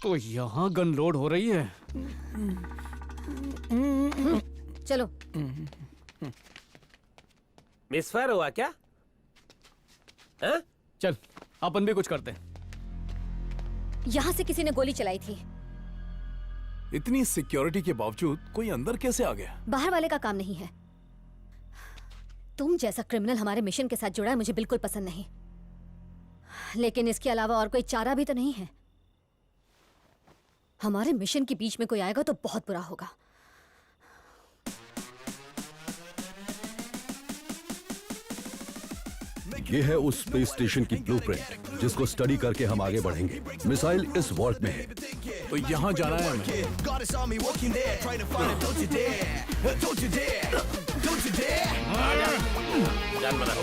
तो यहां गन लोड हो रही है। चलो। मिसफायर हुआ क्या? हाँ? चल अपन भी कुछ करते हैं। यहाँ से किसी ने गोली चलाई थी। इतनी सिक्योरिटी के बावजूद कोई अंदर कैसे आ गया? बाहर वाले का काम नहीं है। तुम जैसा क्रिमिनल हमारे मिशन के साथ जुड़ा है मुझे बिल्कुल पसंद नहीं, लेकिन इसके अलावा और कोई चारा भी तो नहीं है। हमारे मिशन के बीच में कोई आएगा तो बहुत बुरा होगा। ये है उस स्पेस स्टेशन की ब्लूप्रिंट जिसको स्टडी करके हम आगे बढ़ेंगे। मिसाइल इस वॉल्ट में है, तो यहाँ जाना है हमें। जान बना।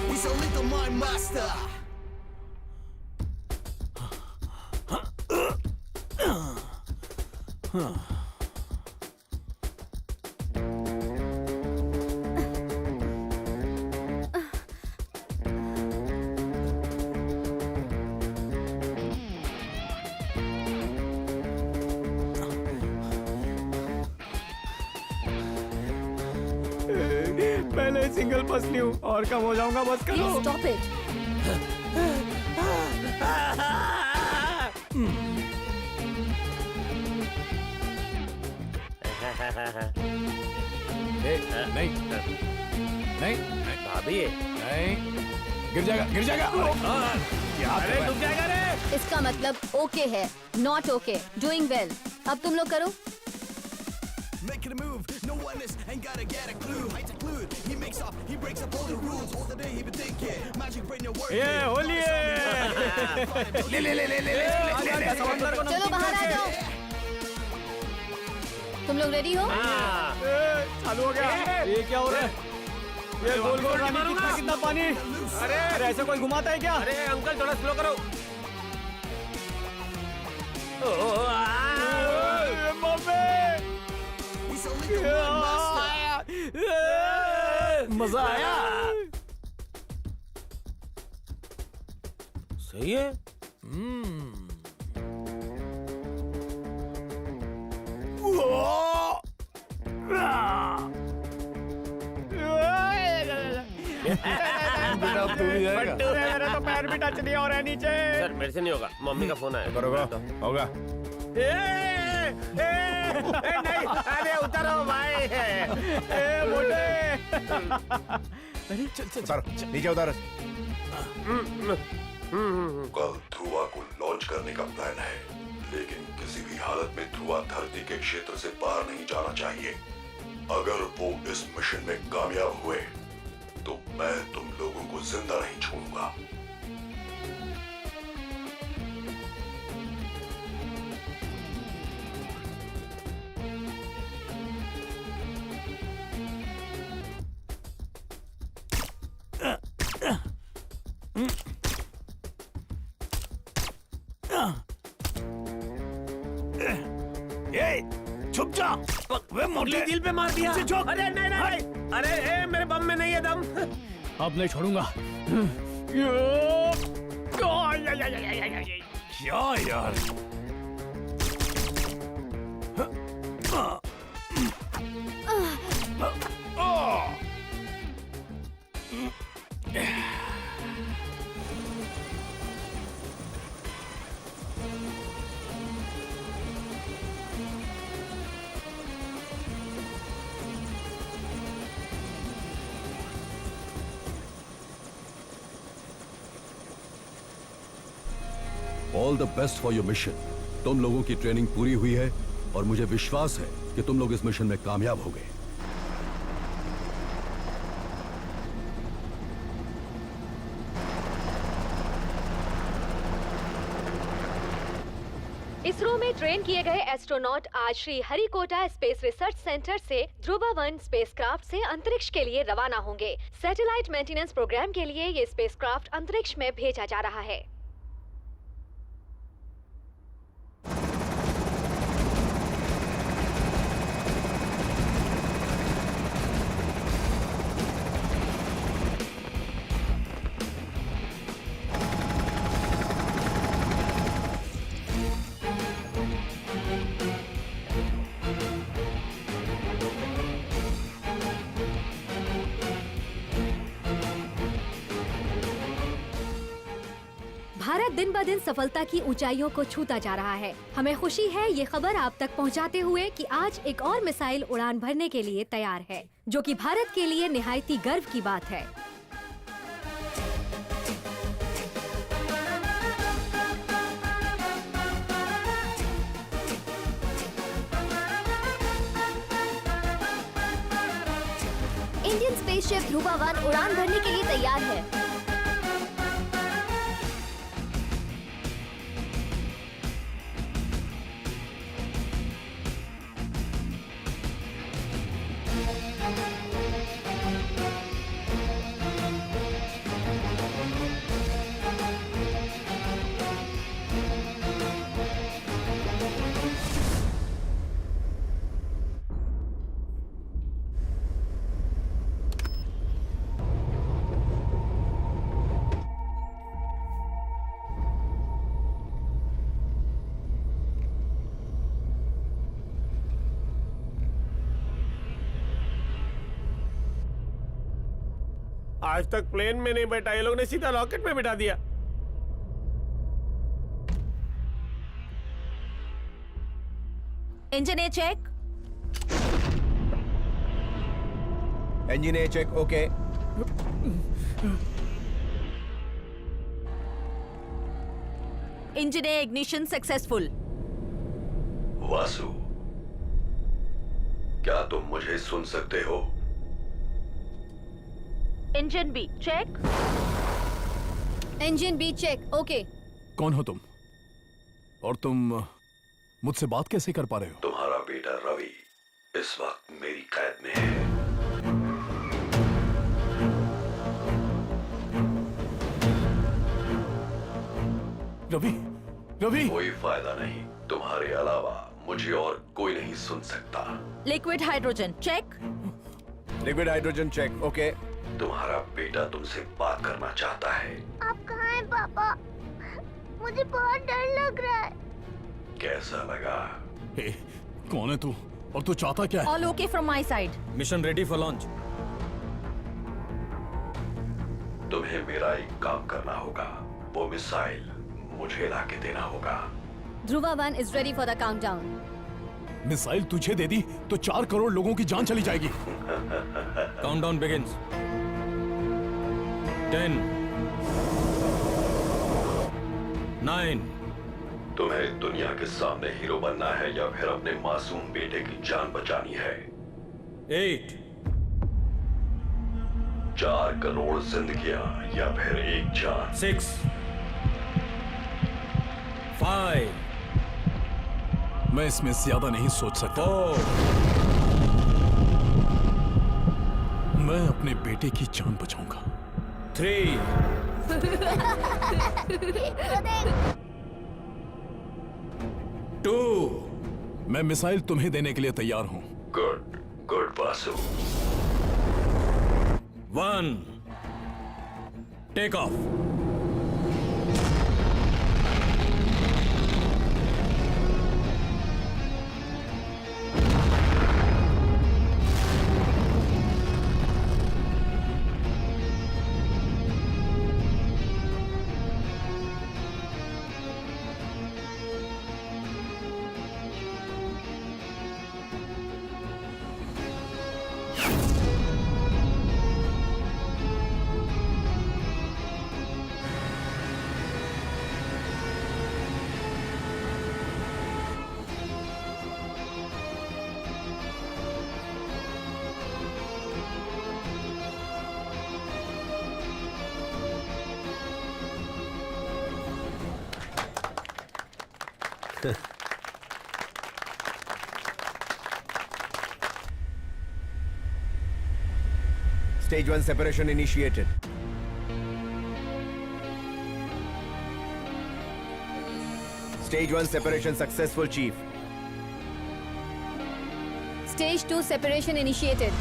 He's a little mind master. पहले सिंगल फंसली हूँ और कम हो जाऊंगा, बस करो। Stop it. नहीं नहीं भाभी नहीं, गिर जाएगा गिर जाएगा। अरे डूब जाएगा रे। इसका मतलब ओके है, नॉट ओके। Doing well. अब तुम लोग करो। Making a move, no one is, ain't gotta get a clue. Heights include, he makes up, he breaks up all the rules. All the day he been thinking, magic brain your work. ये होली है। चलो बाहर आ जाओ। तुम लोग रेडी हो? चालू हो गया। ये क्या हो रहा है? ये गोल गोल रानी, कितना कितना पानी। अरे ऐसे कोई घुमाता है क्या? अरे अंकल थोड़ा स्लो करो। मजा आया। सही है। मेरा तो पैर भी टच नहीं हो रहा है नीचे। सर मेरे से नहीं होगा, मम्मी का फोन आया। होगा। नहीं, अरे उतरो भाई। मोटे। उतारो, नीचे उतारो। कल ध्रुवा को लॉन्च करने का प्लान है, लेकिन किसी भी हालत में ध्रुवा धरती के क्षेत्र से बाहर नहीं जाना चाहिए। अगर वो इस मिशन में कामयाब हुए तो मैं तुम लोगों को जिंदा नहीं छोड़ूंगा। छुप जा। वे मुरली दिल पे मार दिया। अरे नहीं नहीं नहीं। अरे मेरे बम में नहीं है दम। अब नहीं छोड़ूंगा। क्या यार? All the best for your mission. तुम लोगों की ट्रेनिंग पूरी हुई है और मुझे विश्वास है कि तुम लोग इस मिशन में कामयाब होगे। इसरो में ट्रेन किए गए एस्ट्रोनॉट आज Shri Harikota space research centre से ध्रुवा-1 स्पेसक्राफ्ट से अंतरिक्ष के लिए रवाना होंगे। सैटेलाइट मेंटेनेंस प्रोग्राम के लिए ये स्पेसक्राफ्ट अंतरिक्ष में भेजा जा रहा है। भारत दिन ब दिन सफलता की ऊंचाइयों को छूता जा रहा है। हमें खुशी है ये खबर आप तक पहुंचाते हुए कि आज एक और मिसाइल उड़ान भरने के लिए तैयार है, जो कि भारत के लिए निहायती गर्व की बात है। इंडियन स्पेसशिप ध्रुवा-1 उड़ान भरने के लिए तैयार है। आज तक प्लेन में नहीं बैठा, ये लोग ने सीधा रॉकेट में बिठा दिया। Engine A check. Engine A check okay. Engine A ignition successful. Vasu, क्या तुम मुझे सुन सकते हो? Engine B check. Engine B check okay. कौन हो तुम? और तुम मुझसे बात कैसे कर पा रहे हो? तुम्हारा बेटा रवि इस वक्त मेरी कैद में है। रवि, रवि। कोई फायदा नहीं, तुम्हारे अलावा मुझे और कोई नहीं सुन सकता। Liquid hydrogen check. Liquid hydrogen check okay. तुम्हारा बेटा तुमसे बात करना चाहता है। आप कहाँ हैं पापा? मुझे बहुत डर लग रहा है। कैसा लगा? हे, कौन है तू और तू चाहता क्या है? All okay from my side. Mission ready for launch. तुम्हें मेरा एक काम करना होगा, वो मिसाइल मुझे लाके देना होगा। ध्रुवा-1 is ready for the countdown. Missile तुझे दे दी तो 4 करोड़ लोगों की जान चली जाएगी। Countdown begins. 10 9। तुम्हें दुनिया के सामने हीरो बनना है या फिर अपने मासूम बेटे की जान बचानी है? 8 4 करोड़ जिंदगियां या फिर एक जान? 6 5 मैं इसमें ज्यादा नहीं सोच सकता। 4 मैं अपने बेटे की जान बचाऊंगा। 3 2 मैं मिसाइल तुम्हें देने के लिए तैयार हूं। Good good Vasu. 1 take off. Stage 1 separation initiated. Stage 1 separation successful, Chief. Stage 2 separation initiated.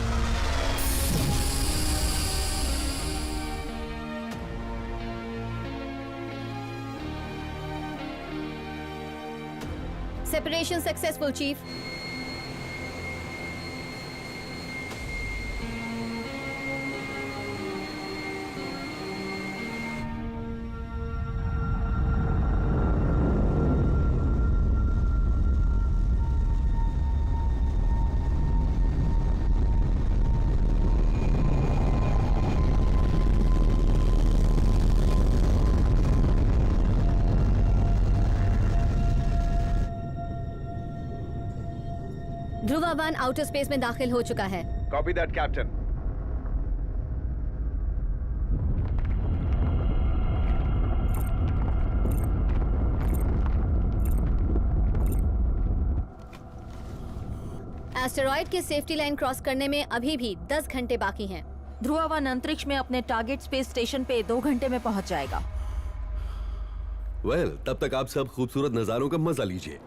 Separation successful, Chief. Dhruva 1 outer space में दाखिल हो चुका है। Copy that, Captain. एस्टेरॉयड के सेफ्टी लाइन क्रॉस करने में अभी भी 10 घंटे बाकी हैं। ध्रुवा 1 अंतरिक्ष में अपने टारगेट स्पेस स्टेशन पे 2 घंटे में पहुंच जाएगा। वेल, तब तक आप सब खूबसूरत नजारों का मजा लीजिए।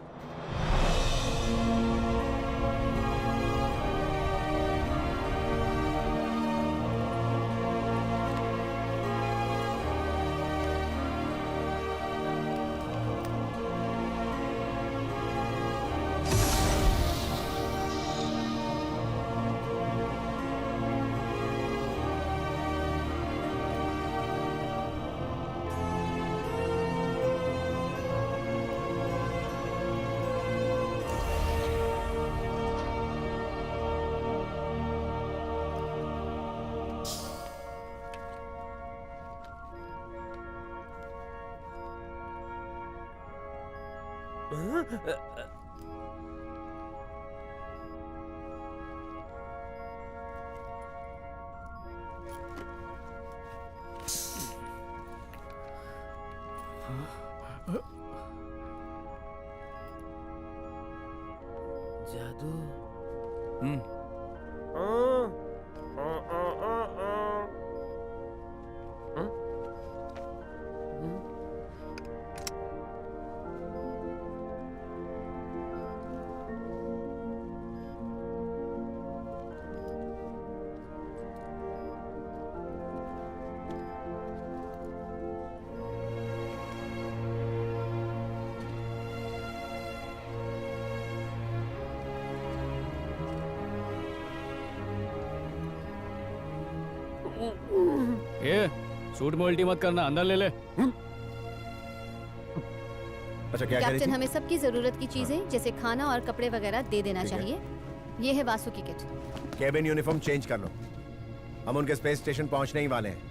जादू। ये सूट में उल्टी मत करना, अंदर ले ले। अच्छा, क्या कैप्टन, हमें सबकी जरूरत की चीजें जैसे खाना और कपड़े वगैरह दे देना चाहिए। ये है वासु की किट। केबिन यूनिफॉर्म चेंज कर लो, हम उनके स्पेस स्टेशन पहुंचने ही वाले हैं।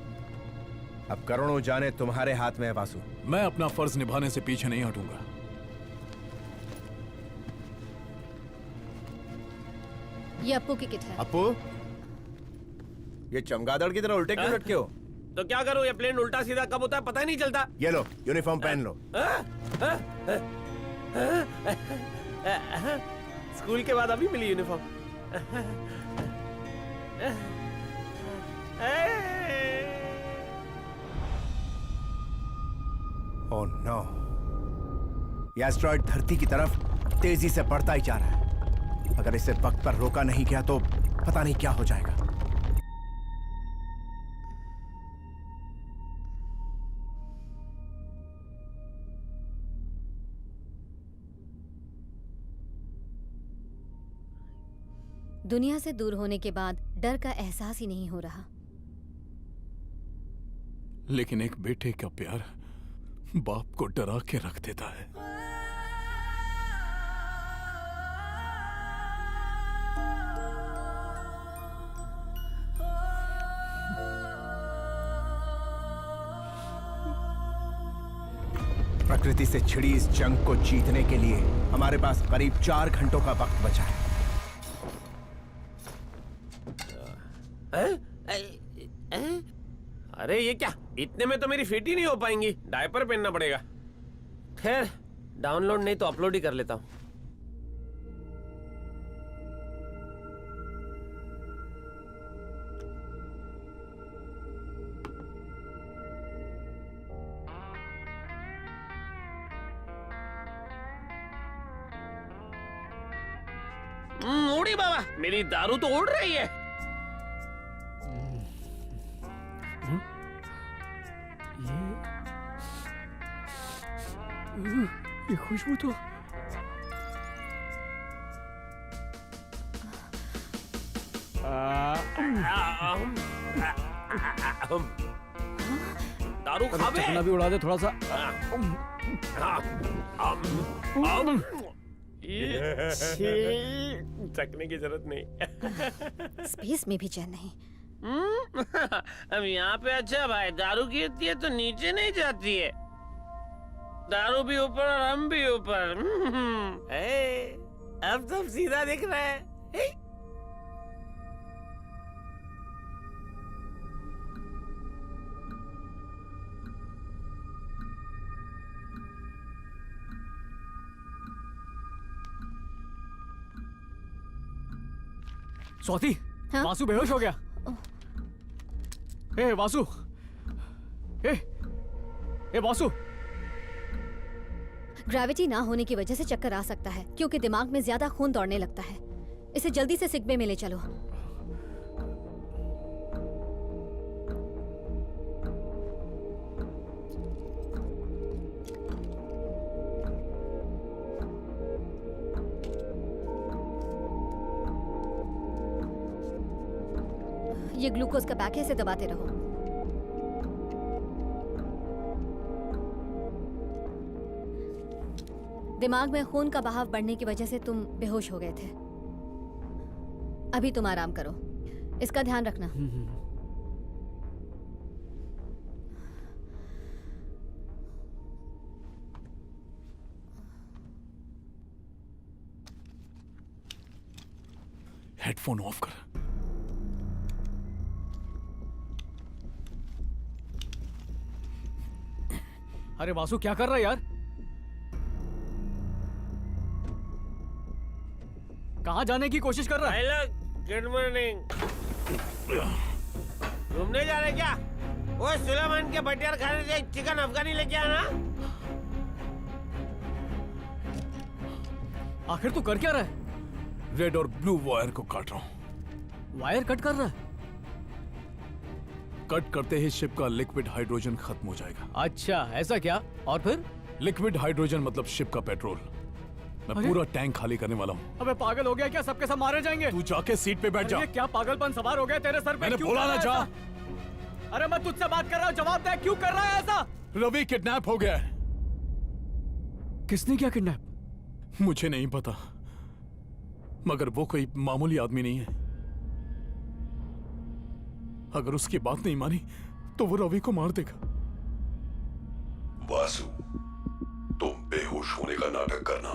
अब करोड़ों जाने तुम्हारे हाथ में है वासु। मैं अपना फर्ज निभाने से पीछे नहीं हटूंगा। ये अप्पू की किट है। अप्पू, ये चमगादड़ की तरह उल्टे क्यों लटके हो? तो क्या करूं, ये प्लेन उल्टा सीधा कब होता है पता ही नहीं चलता। ये लो, यूनिफॉर्म पहन लो। स्कूल के बाद अभी मिली यूनिफॉर्म। ओह नो, ये एस्टेरॉयड धरती की तरफ तेजी से बढ़ता ही जा रहा है। अगर इसे वक्त पर रोका नहीं गया तो पता नहीं क्या हो जाएगा। दुनिया से दूर होने के बाद डर का एहसास ही नहीं हो रहा। लेकिन एक बेटे का प्यार बाप को डरा के रख देता है। प्रकृति से छिड़ी इस जंग को जीतने के लिए हमारे पास करीब 4 घंटों का वक्त बचा है। अरे ये क्या, इतने में तो मेरी फिट ही नहीं हो पाएंगी, डायपर पहनना पड़ेगा। खैर डाउनलोड नहीं तो अपलोड ही कर लेता हूँ। उड़ी बाबा, मेरी दारू तो उड़ रही है। ये खुशबू तो दारू खा बे। चखना भी उड़ा दे थोड़ा सा। चखने की जरूरत नहीं। स्पेस में भी चैन नहीं। अब यहाँ पे अच्छा भाई, दारू गिरती है तो नीचे नहीं जाती है। दारू भी ऊपर और हम भी ऊपर। अब सब सीधा दिख रहा है। स्वाति, वासु बेहोश हो गया। ए वासु, ए वासु। ग्रेविटी ना होने की वजह से चक्कर आ सकता है, क्योंकि दिमाग में ज्यादा खून दौड़ने लगता है। इसे जल्दी से सिक बे में ले चलो। ये ग्लूकोज का पैक है, इसे दबाते रहो। दिमाग में खून का बहाव बढ़ने की वजह से तुम बेहोश हो गए थे। अभी तुम आराम करो, इसका ध्यान रखना। हेडफोन ऑफ कर। अरे वासु क्या कर रहा है यार? कहाँ जाने की कोशिश कर रहा है? Hello, good morning. घूमने जा रहे क्या? वो सुलेमान के भटियार खाने से चिकन अफगानी लेके आना। आखिर तू कर क्या रहा है? रेड और ब्लू वायर को काट रहा हूं। वायर कट कर रहा है? कट करते ही शिप का लिक्विड हाइड्रोजन खत्म हो जाएगा। अच्छा, ऐसा क्या? और फिर? लिक्विड हाइड्रोजन मतलब शिप का पेट्रोल। मैं पूरा टैंक खाली करने वाला हूँ। अबे पागल हो गया क्या? सबके सब मारे जाएंगे। तू जाके सीट पे बैठ जा। ये क्या पागलपन सवार हो गया तेरे सर पे? मैंने बोला ना जा। अरे मैं तुझसे बात कर रहा हूँ, जवाब दे, क्यों कर रहा है ऐसा? रवि किडनैप हो गया है। किसने किया किडनैप? मुझे नहीं पता, मगर वो कोई मामूली आदमी नहीं है। अगर उसकी बात नहीं मानी तो वो रवि को मार देगा। वासु, तुम बेहोश होने का नाटक करना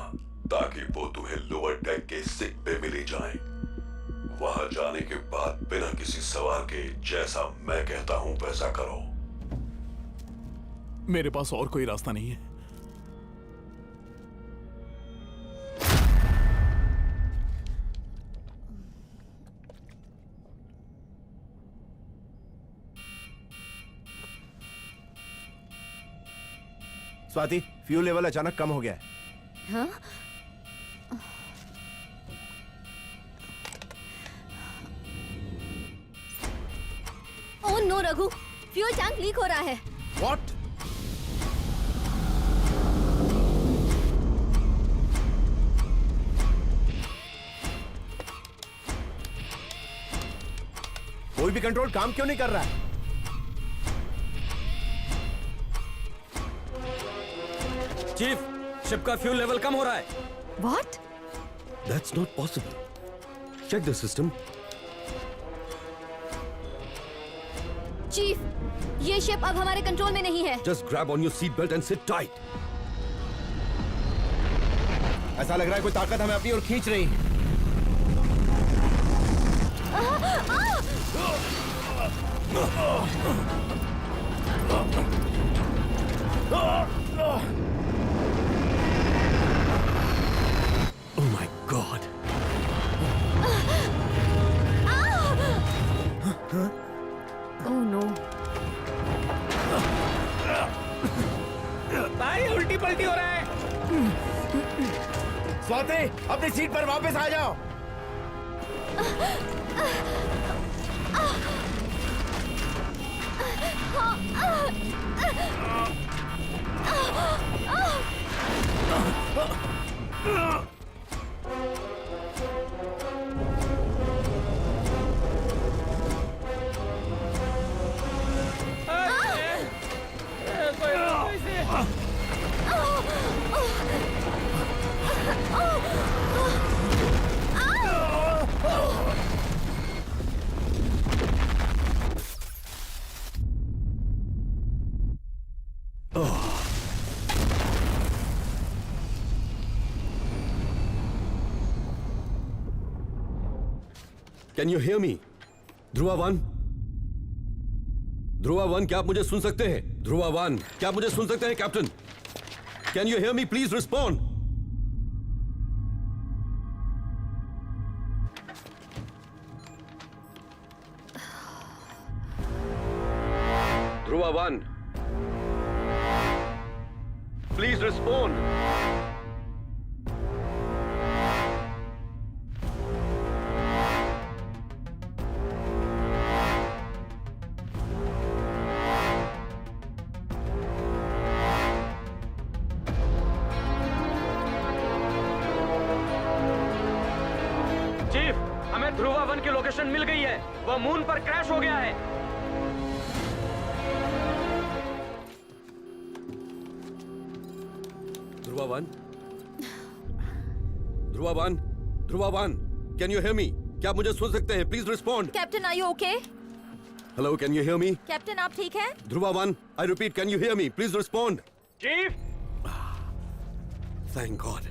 ताकि वो तुम्हें लोअर डेक के सिक पे मिले जाएं। वहां जाने के बाद बिना किसी सवाल के जैसा मैं कहता हूं वैसा करो। मेरे पास और कोई रास्ता नहीं है। स्वाति, फ्यूल लेवल अचानक कम हो गया है। हाँ? Oh no Raghu, fuel tank leak हो रहा है। What? कोई भी कंट्रोल काम क्यों नहीं कर रहा है? चीफ, शिप का फ्यूल लेवल कम हो रहा है। What? That's not possible. Check the system. Chief, ये शिप अब हमारे कंट्रोल में नहीं है। Just grab on your seat belt and sit tight. ऐसा लग रहा है कोई ताकत हमें अपनी ओर खींच रही है। Oh my God. Oh no. भाई उल्टी पलटी हो रहा है। स्वाति, अपनी सीट पर वापस आ जाओ। Can you hear me? Dhruva one? Dhruva one, क्या आप मुझे सुन सकते हैं? ध्रुवा वन, क्या आप मुझे सुन सकते हैं captain? Can you hear me? Please respond. Dhruva one, please respond. Chief, हमें ध्रुवा वन की लोकेशन मिल गई है। वह मून पर क्रैश हो गया है। Dhruva one? Dhruva one? Dhruva one, can you hear me? क्या आप मुझे सुन सकते हैं? Please respond. Captain, are you okay? Hello, can you hear me? Captain, आप ठीक हैं? Dhruva one, I repeat, can you hear me? Please respond. Chief, thank God.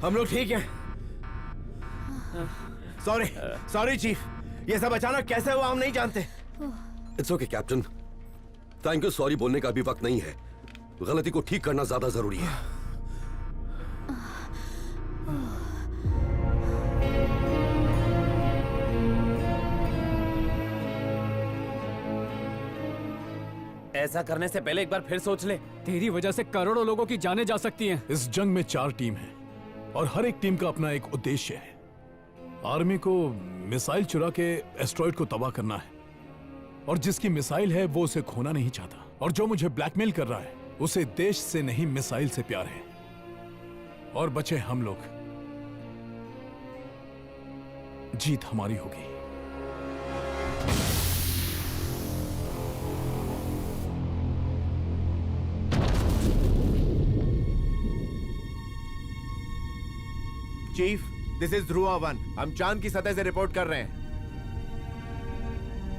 हम लोग ठीक हैं। सॉरी, सॉरी चीफ, ये सब अचानक कैसे हुआ हम नहीं जानते। It's okay captain, thank you. Sorry बोलने का अभी वक्त नहीं है, गलती को ठीक करना ज्यादा जरूरी है। ऐसा करने से पहले एक बार फिर सोच ले। तेरी वजह से करोड़ों लोगों की जानें जा सकती हैं। इस जंग में 4 टीम है और हर एक टीम का अपना एक उद्देश्य है। आर्मी को मिसाइल चुरा के एस्ट्रॉइड को तबाह करना है और जिसकी मिसाइल है वो उसे खोना नहीं चाहता, और जो मुझे ब्लैकमेल कर रहा है उसे देश से नहीं मिसाइल से प्यार है। और बचे हम लोग। जीत हमारी होगी। Chief, this is Dhruva one. हम चांद की सतह से रिपोर्ट कर रहे हैं।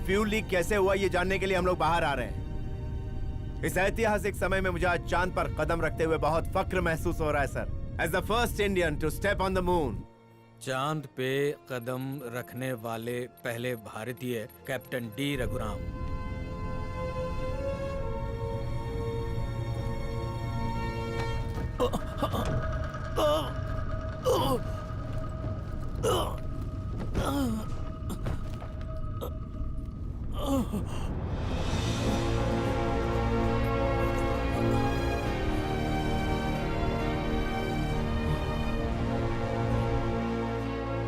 फ्यूल लीक कैसे हुआ ये जानने के लिए हम लोग बाहर आ रहे हैं। इस ऐतिहासिक समय में मुझे आज चांद पर कदम रखते हुए बहुत फक्र महसूस हो रहा है sir. As the first Indian to step on the moon. चांद पे कदम रखने वाले पहले भारतीय कैप्टन डी रघुराम।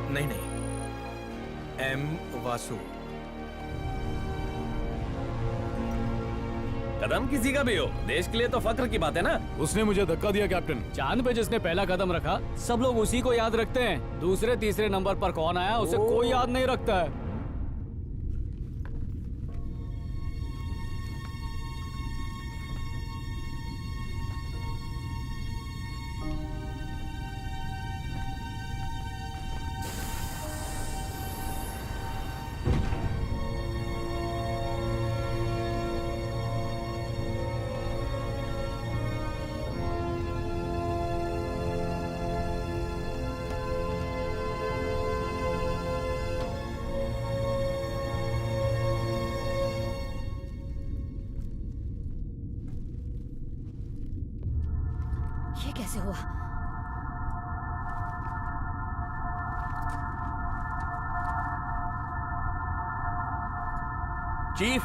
नहीं नहीं, एम वासु। कदम किसी का भी हो, देश के लिए तो फख्र की बात है ना। उसने मुझे धक्का दिया कैप्टन। चांद पे जिसने पहला कदम रखा सब लोग उसी को याद रखते हैं। दूसरे तीसरे नंबर पर कौन आया उसे कोई याद नहीं रखता है। ये कैसे हुआ? चीफ,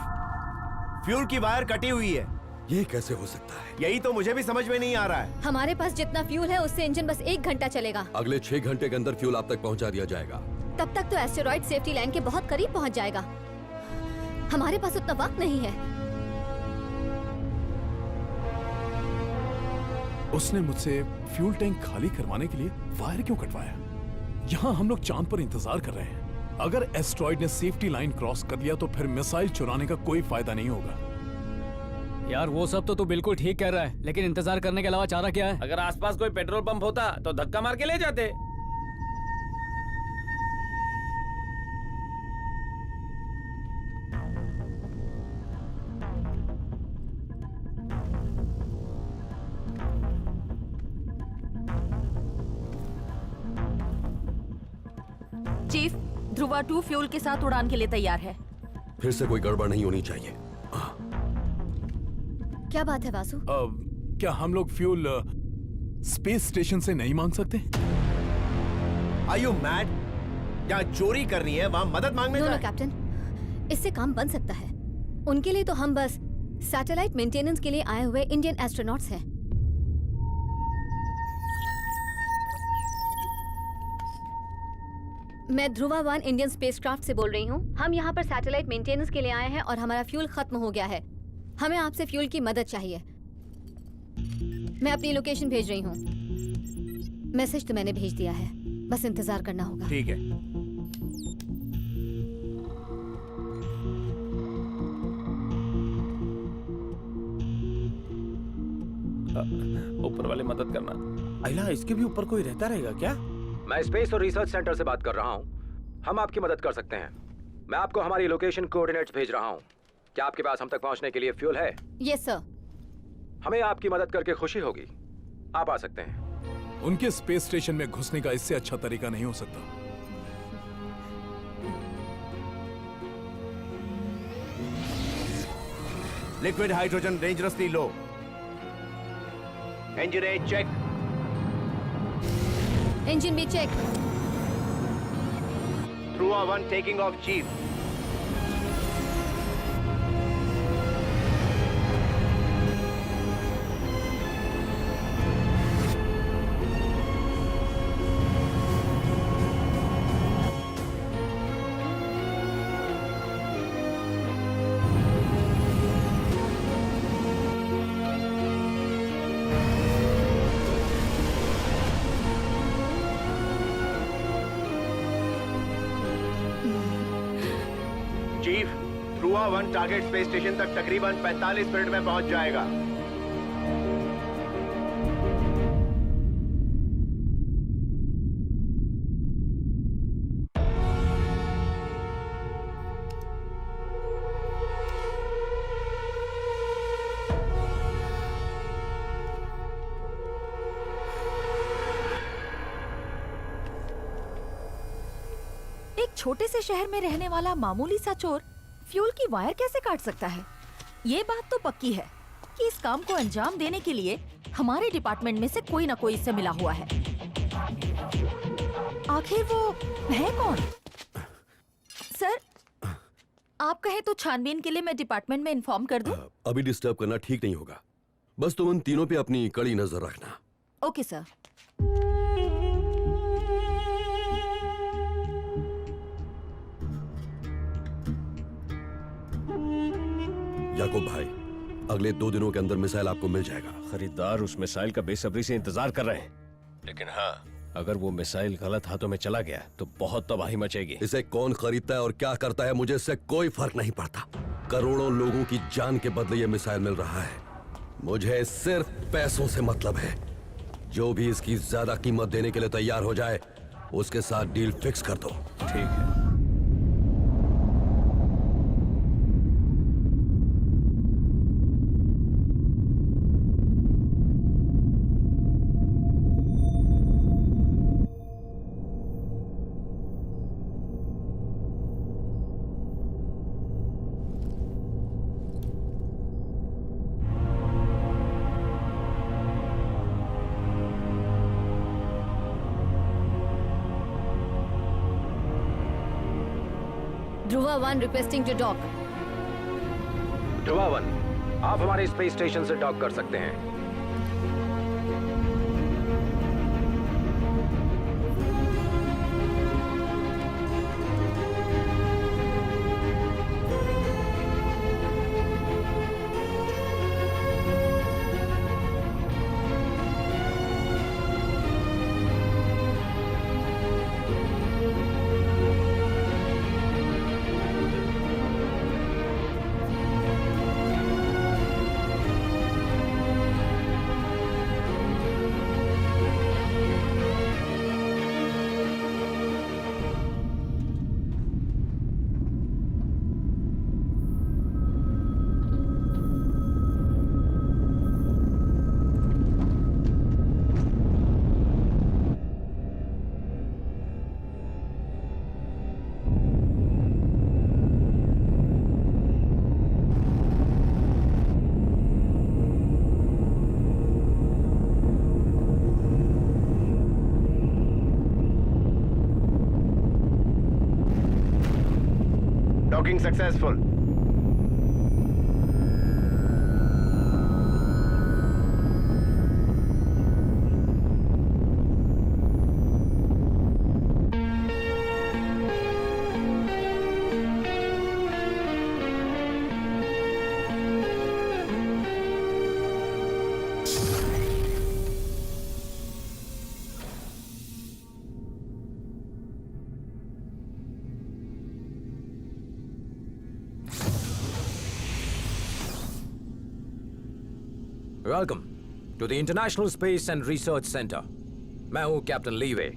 फ्यूल की वायर कटी हुई है। ये कैसे हो सकता है? यही तो मुझे भी समझ में नहीं आ रहा है। हमारे पास जितना फ्यूल है उससे इंजन बस 1 घंटा चलेगा। अगले 6 घंटे के अंदर फ्यूल आप तक पहुंचा दिया जाएगा। तब तक तो एस्टेरॉइड सेफ्टी लाइन के बहुत करीब पहुंच जाएगा। हमारे पास उतना वक्त नहीं है। उसने मुझसे फ्यूल टैंक खाली करवाने के लिए वायर क्यों कटवाया? यहाँ हम लोग चांद पर इंतजार कर रहे हैं। अगर एस्ट्रॉइड ने सेफ्टी लाइन क्रॉस कर लिया तो फिर मिसाइल चुराने का कोई फायदा नहीं होगा। यार वो सब तो तू बिल्कुल ठीक कह रहा है, लेकिन इंतजार करने के अलावा चारा क्या है? अगर आसपास कोई पेट्रोल पंप होता तो धक्का मार के ले जाते। चीफ, ध्रुवा 2 फ्यूल के साथ उड़ान के लिए तैयार है। फिर से कोई गड़बड़ नहीं होनी चाहिए। क्या बात है वासु? क्या हम लोग फ्यूल स्पेस स्टेशन से नहीं मांग सकते? Are you mad? क्या चोरी करनी है वहाँ मदद मांगने नो जाए? कैप्टन, इससे काम बन सकता है। उनके लिए तो हम बस सैटेलाइट मेंटेनेंस के लिए आए हुए इंडियन एस्ट्रोनॉट्स हैं। मैं ध्रुवा 1 इंडियन स्पेसक्राफ्ट से बोल रही हूँ। हम यहाँ पर सैटेलाइट मेंटेनेंस के लिए आए हैं और हमारा फ्यूल खत्म हो गया है। हमें आपसे फ्यूल की मदद चाहिए। मैं अपनी लोकेशन भेज रही हूँ। मैसेज तो मैंने भेज दिया है, बस इंतजार करना होगा। ठीक है। ऊपर वाले मदद करना। अहिला, इसके भी ऊपर कोई रहता रहेगा क्या? मैं स्पेस और रिसर्च सेंटर से बात कर रहा हूँ। हम आपकी मदद कर सकते हैं। मैं आपको हमारी लोकेशन कोऑर्डिनेट्स भेज रहा हूँ। क्या आपके पास हम तक पहुँचने के लिए फ्यूल है? Yes sir. हमें आपकी मदद करके खुशी होगी। आप आ सकते हैं। उनके स्पेस स्टेशन में घुसने का इससे अच्छा तरीका नहीं हो सकता। Liquid hydrogen dangerously low. Engine A check. Engine भी check. Dhruva 1 taking off chief. Chief, Dhruva 1 target space station तक तकरीबन 45 मिनट में पहुंच जाएगा। एक छोटे से शहर में रहने वाला मामूली सा चोर फ्यूल की वायर कैसे काट सकता है? ये बात तो पक्की है कि इस काम को अंजाम देने के लिए हमारे डिपार्टमेंट में से कोई ना कोई इससे मिला हुआ है। आखिर वो है कौन? सर, आप कहें तो छानबीन के लिए मैं डिपार्टमेंट में इन्फॉर्म कर दूं? अभी डिस्टर्ब करना ठीक नहीं होगा। बस तुम उन तीनों पे अपनी कड़ी नजर रखना। Okay sir. याकूब भाई, अगले 2 दिनों के अंदर मिसाइल आपको मिल जाएगा। खरीदार उस मिसाइल का बेसब्री से इंतजार कर रहे हैं, लेकिन हाँ, अगर वो मिसाइल गलत हाथों में चला गया तो बहुत तबाही मचेगी। इसे कौन खरीदता है और क्या करता है मुझे इससे कोई फर्क नहीं पड़ता। करोड़ों लोगों की जान के बदले ये मिसाइल मिल रहा है। मुझे सिर्फ पैसों से मतलब है। जो भी इसकी ज्यादा कीमत देने के लिए तैयार हो जाए उसके साथ डील फिक्स कर दो। ठीक है। Dhruva 1 requesting to dock. Dhruva 1, आप हमारे स्पेस स्टेशन से डॉक कर सकते हैं। Docking successful. Welcome to the international space and research centre. मैं हूं कैप्टन लीवे,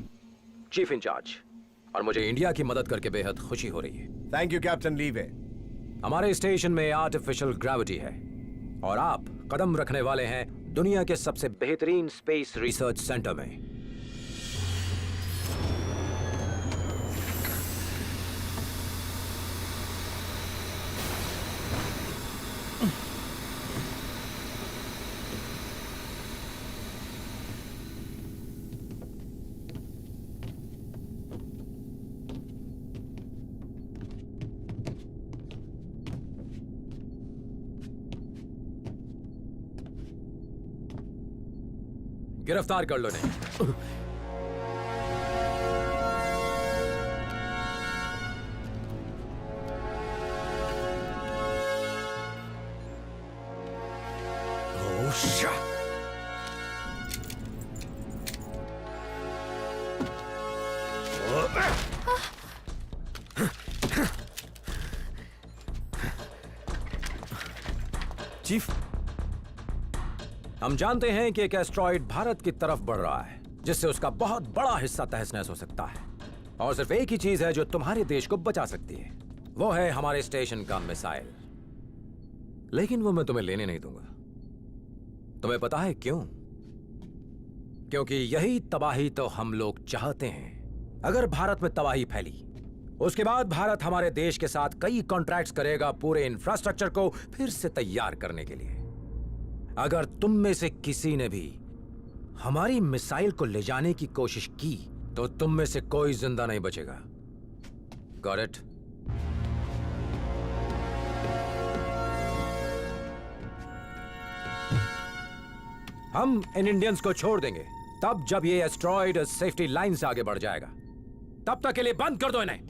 चीफ इंचार्ज, और मुझे इंडिया की मदद करके बेहद खुशी हो रही है। Thank you captain leeway. हमारे स्टेशन में आर्टिफिशियल ग्रेविटी है और आप कदम रखने वाले हैं दुनिया के सबसे बेहतरीन स्पेस रिसर्च सेंटर में। गिरफ्तार कर लो नहीं। चीफ, हम जानते हैं कि एक एस्ट्रॉइड भारत की तरफ बढ़ रहा है जिससे उसका बहुत बड़ा हिस्सा तहस-नहस हो सकता है, और सिर्फ एक ही चीज है जो तुम्हारे देश को बचा सकती है, वो है हमारे स्टेशन का मिसाइल। लेकिन वो मैं तुम्हें लेने नहीं दूंगा। तुम्हें पता है क्यों? क्योंकि यही तबाही तो हम लोग चाहते हैं। अगर भारत में तबाही फैली, उसके बाद भारत हमारे देश के साथ कई कॉन्ट्रैक्ट्स करेगा पूरे इंफ्रास्ट्रक्चर को फिर से तैयार करने के लिए। अगर तुम में से किसी ने भी हमारी मिसाइल को ले जाने की कोशिश की तो तुम में से कोई जिंदा नहीं बचेगा। Got it? हम इन इंडियंस को छोड़ देंगे तब जब ये एस्ट्रॉइड सेफ्टी लाइन से आगे बढ़ जाएगा। तब तक के लिए बंद कर दो इन्हें।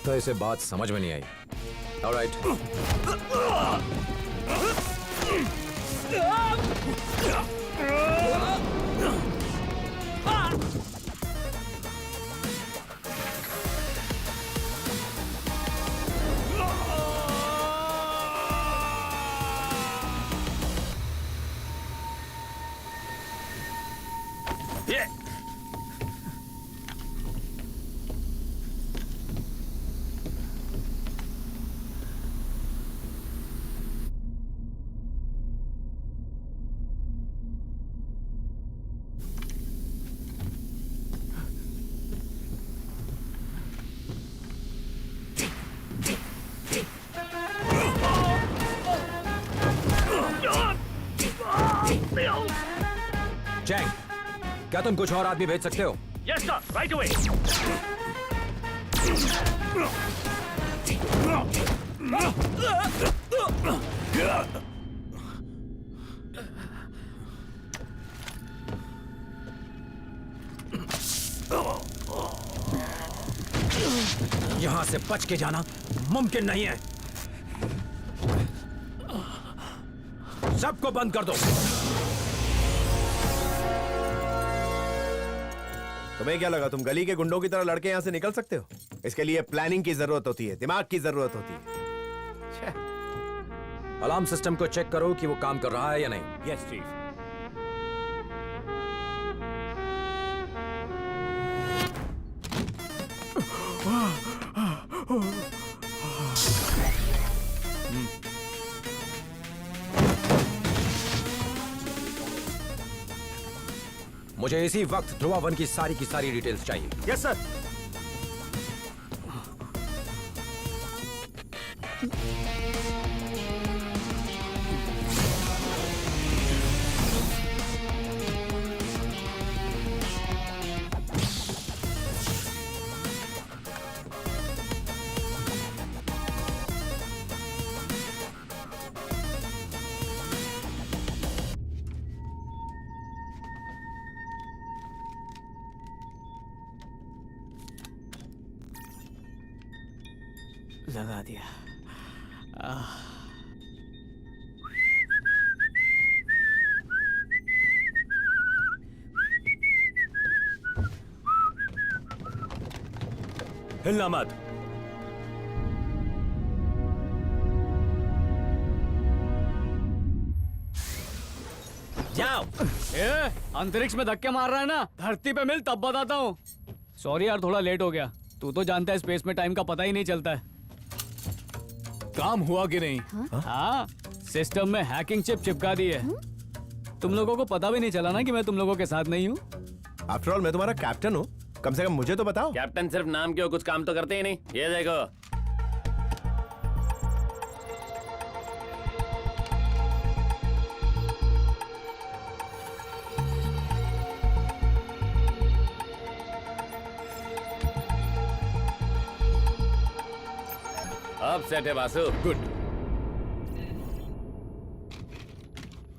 लगता है इसे बात समझ में नहीं आई। ऑलराइट। चैंग, क्या तुम कुछ और आदमी भेज सकते हो? Yes sir, right away. यहां से बच के जाना मुमकिन नहीं है। सबको बंद कर दो। तुम्हें क्या लगा तुम गली के गुंडों की तरह लड़के यहां से निकल सकते हो? इसके लिए प्लानिंग की जरूरत होती है, दिमाग की जरूरत होती है। अलार्म सिस्टम को चेक करो कि वो काम कर रहा है या नहीं। Yes chief. मुझे इसी वक्त ध्रुवा 1 की सारी डिटेल्स चाहिए। Yes sir. लगा दिया। हिलना मत। जाओ। अंतरिक्ष में धक्के मार रहा है ना, धरती पे मिल तब बताता हूँ। सॉरी यार, थोड़ा लेट हो गया। तू तो जानता है स्पेस में टाइम का पता ही नहीं चलता है। काम हुआ कि नहीं? हाँ, सिस्टम में हैकिंग चिप चिपका दी है। तुम लोगों को पता भी नहीं चला ना कि मैं तुम लोगों के साथ नहीं हूँ। आफ्टर ऑल मैं तुम्हारा कैप्टन हूँ, कम से कम मुझे तो बताओ। कैप्टन सिर्फ नाम के हो, कुछ काम तो करते ही नहीं। ये देखो। अब सेट है वासु। गुड।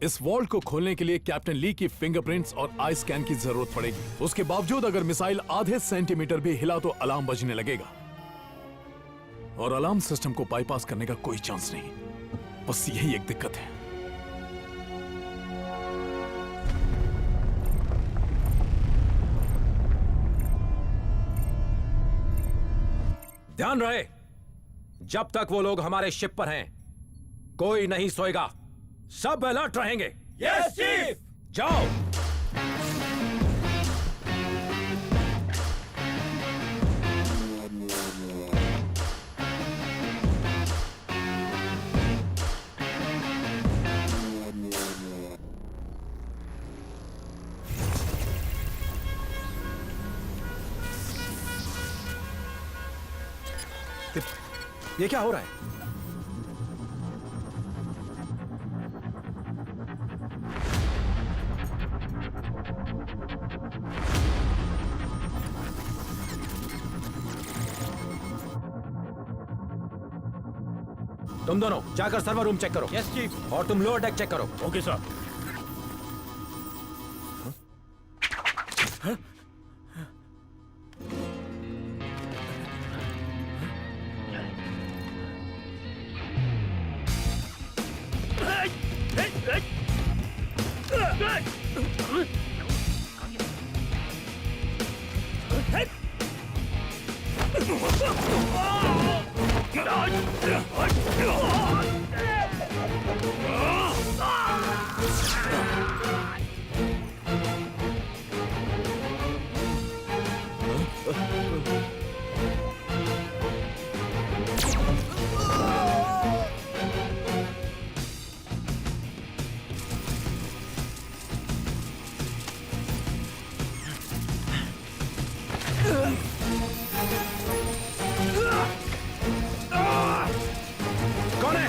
इस वॉल्ट को खोलने के लिए कैप्टन ली की फिंगरप्रिंट्स और आई स्कैन की जरूरत पड़ेगी। उसके बावजूद अगर मिसाइल आधे सेंटीमीटर भी हिला तो अलार्म बजने लगेगा, और अलार्म सिस्टम को बाईपास करने का कोई चांस नहीं। बस यही एक दिक्कत है। ध्यान रहे, जब तक वो लोग हमारे शिप पर हैं, कोई नहीं सोएगा। सब अलर्ट रहेंगे। Yes chief. जाओ। ये क्या हो रहा है? तुम दोनों जाकर सर्वर रूम चेक करो। Yes chief. और तुम लोअर डेक चेक करो। Okay sir. कौन है?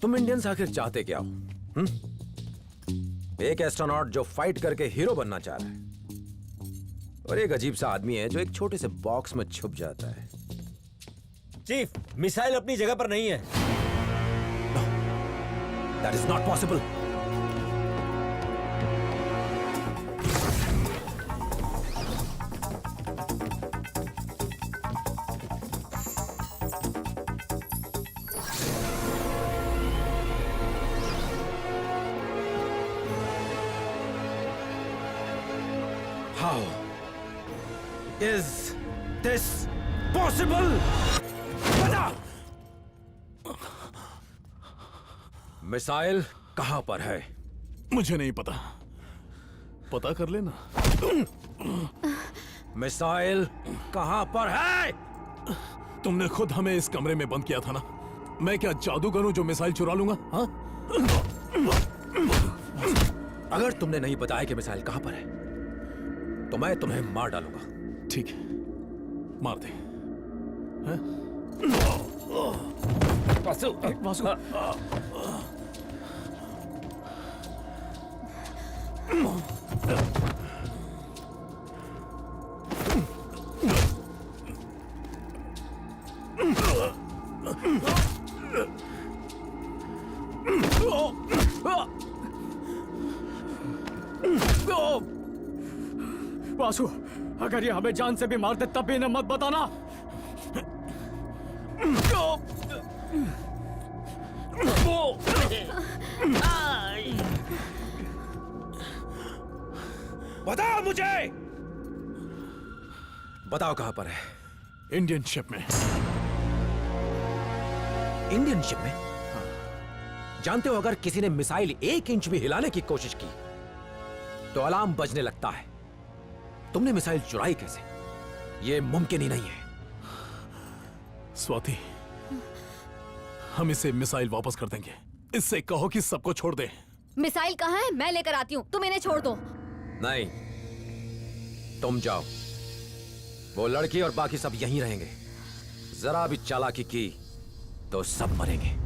तुम इंडियंस आखिर चाहते क्या हो? एक एस्ट्रोनॉट जो फाइट करके हीरो बनना चाह रहा है, और एक अजीब सा आदमी है जो एक छोटे से बॉक्स में छुप जाता है। चीफ, मिसाइल अपनी जगह पर नहीं है। That is not possible. How is this possible? बता! मिसाइल कहां पर है? मुझे नहीं पता, पता कर लेना। मिसाइल कहां पर है? तुमने खुद हमें इस कमरे में बंद किया था ना। मैं क्या जादूगर हूं जो मिसाइल चुरा लूंगा? हाँ? अगर तुमने नहीं बताया कि मिसाइल कहां पर है तो मैं तुम्हें मार डालूंगा। ठीक है, मार दे। वासु, वासु। वासु, अगर ये हमें जान से भी मार दे तब भी इन्हें मत बताना। बताओ मुझे, बताओ कहां पर है? इंडियन शिप में। इंडियन शिप में? जानते हो, अगर किसी ने मिसाइल 1 इंच भी हिलाने की कोशिश की तो अलार्म बजने लगता है। तुमने मिसाइल चुराई कैसे? यह मुमकिन ही नहीं है। स्वाति, हम इसे मिसाइल वापस कर देंगे। इससे कहो कि सबको छोड़ दे। मिसाइल कहाँ है? मैं लेकर आती हूँ, तुम इन्हें छोड़ दो। नहीं, तुम जाओ। वो लड़की और बाकी सब यहीं रहेंगे। जरा भी चालाकी की तो सब मरेंगे।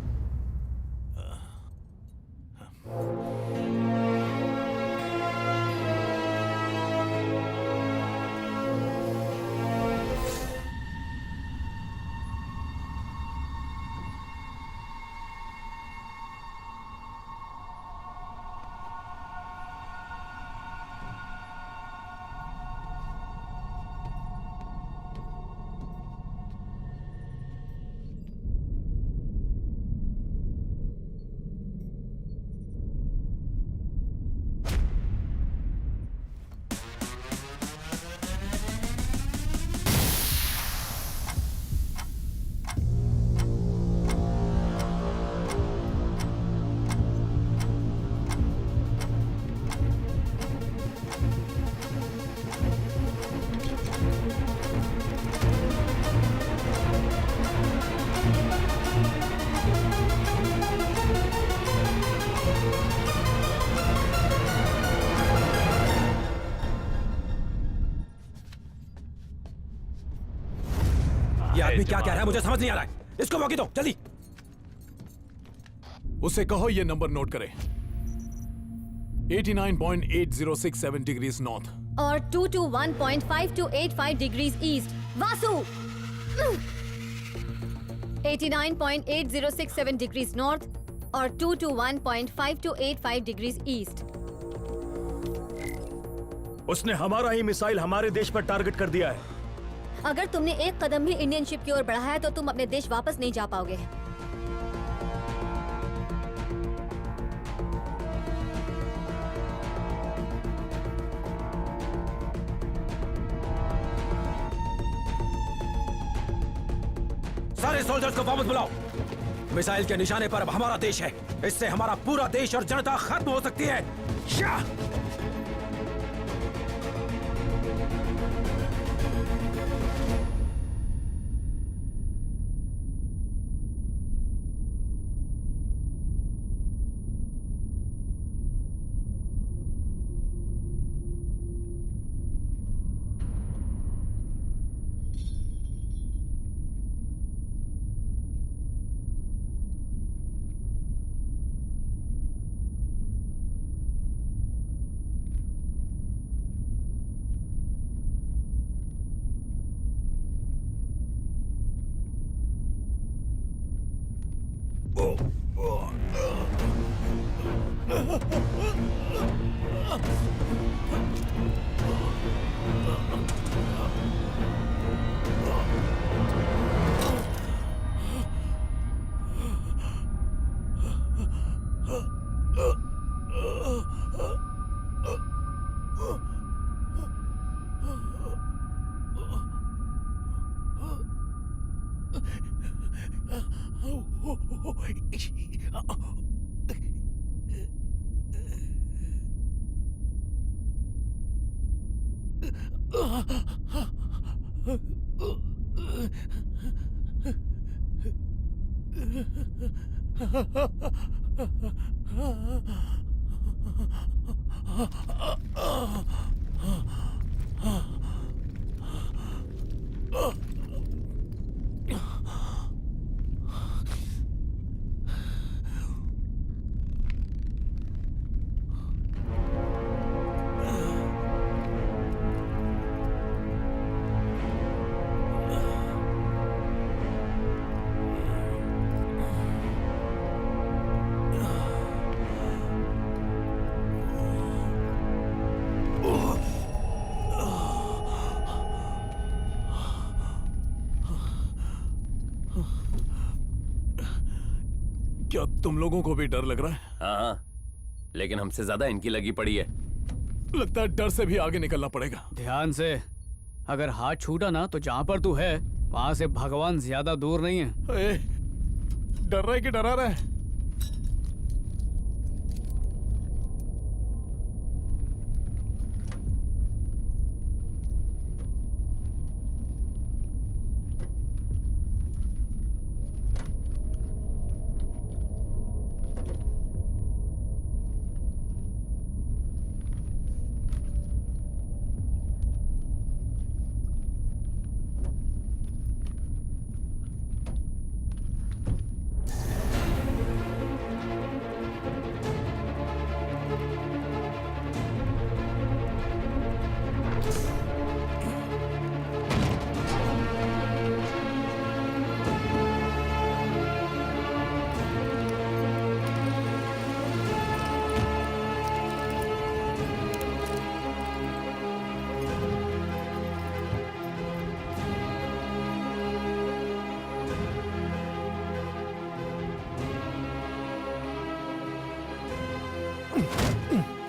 आदमी क्या कह रहा है मुझे समझ नहीं आ रहा है। इसको मौके दो जल्दी। उसे कहो ये नंबर नोट करे। 89.8067 डिग्रीज नॉर्थ और 221.5285 degrees east. Vasu 89.8067 degrees north और 221.5285 डिग्रीज ईस्ट। उसने हमारा ही मिसाइल हमारे देश पर टारगेट कर दिया है। अगर तुमने एक कदम भी इंडियन शिप की ओर बढ़ाया है तो तुम अपने देश वापस नहीं जा पाओगे। सारे सोल्जर्स को वापस बुलाओ। मिसाइल के निशाने पर अब हमारा देश है। इससे हमारा पूरा देश और जनता खत्म हो सकती है। या! क्या तुम लोगों को भी डर लग रहा है? हाँ, लेकिन हमसे ज्यादा इनकी लगी पड़ी है। लगता है डर से भी आगे निकलना पड़ेगा। ध्यान से, अगर हाथ छूटा ना तो जहाँ पर तू है वहां से भगवान ज्यादा दूर नहीं है। डर रहा है कि डरा रहा है?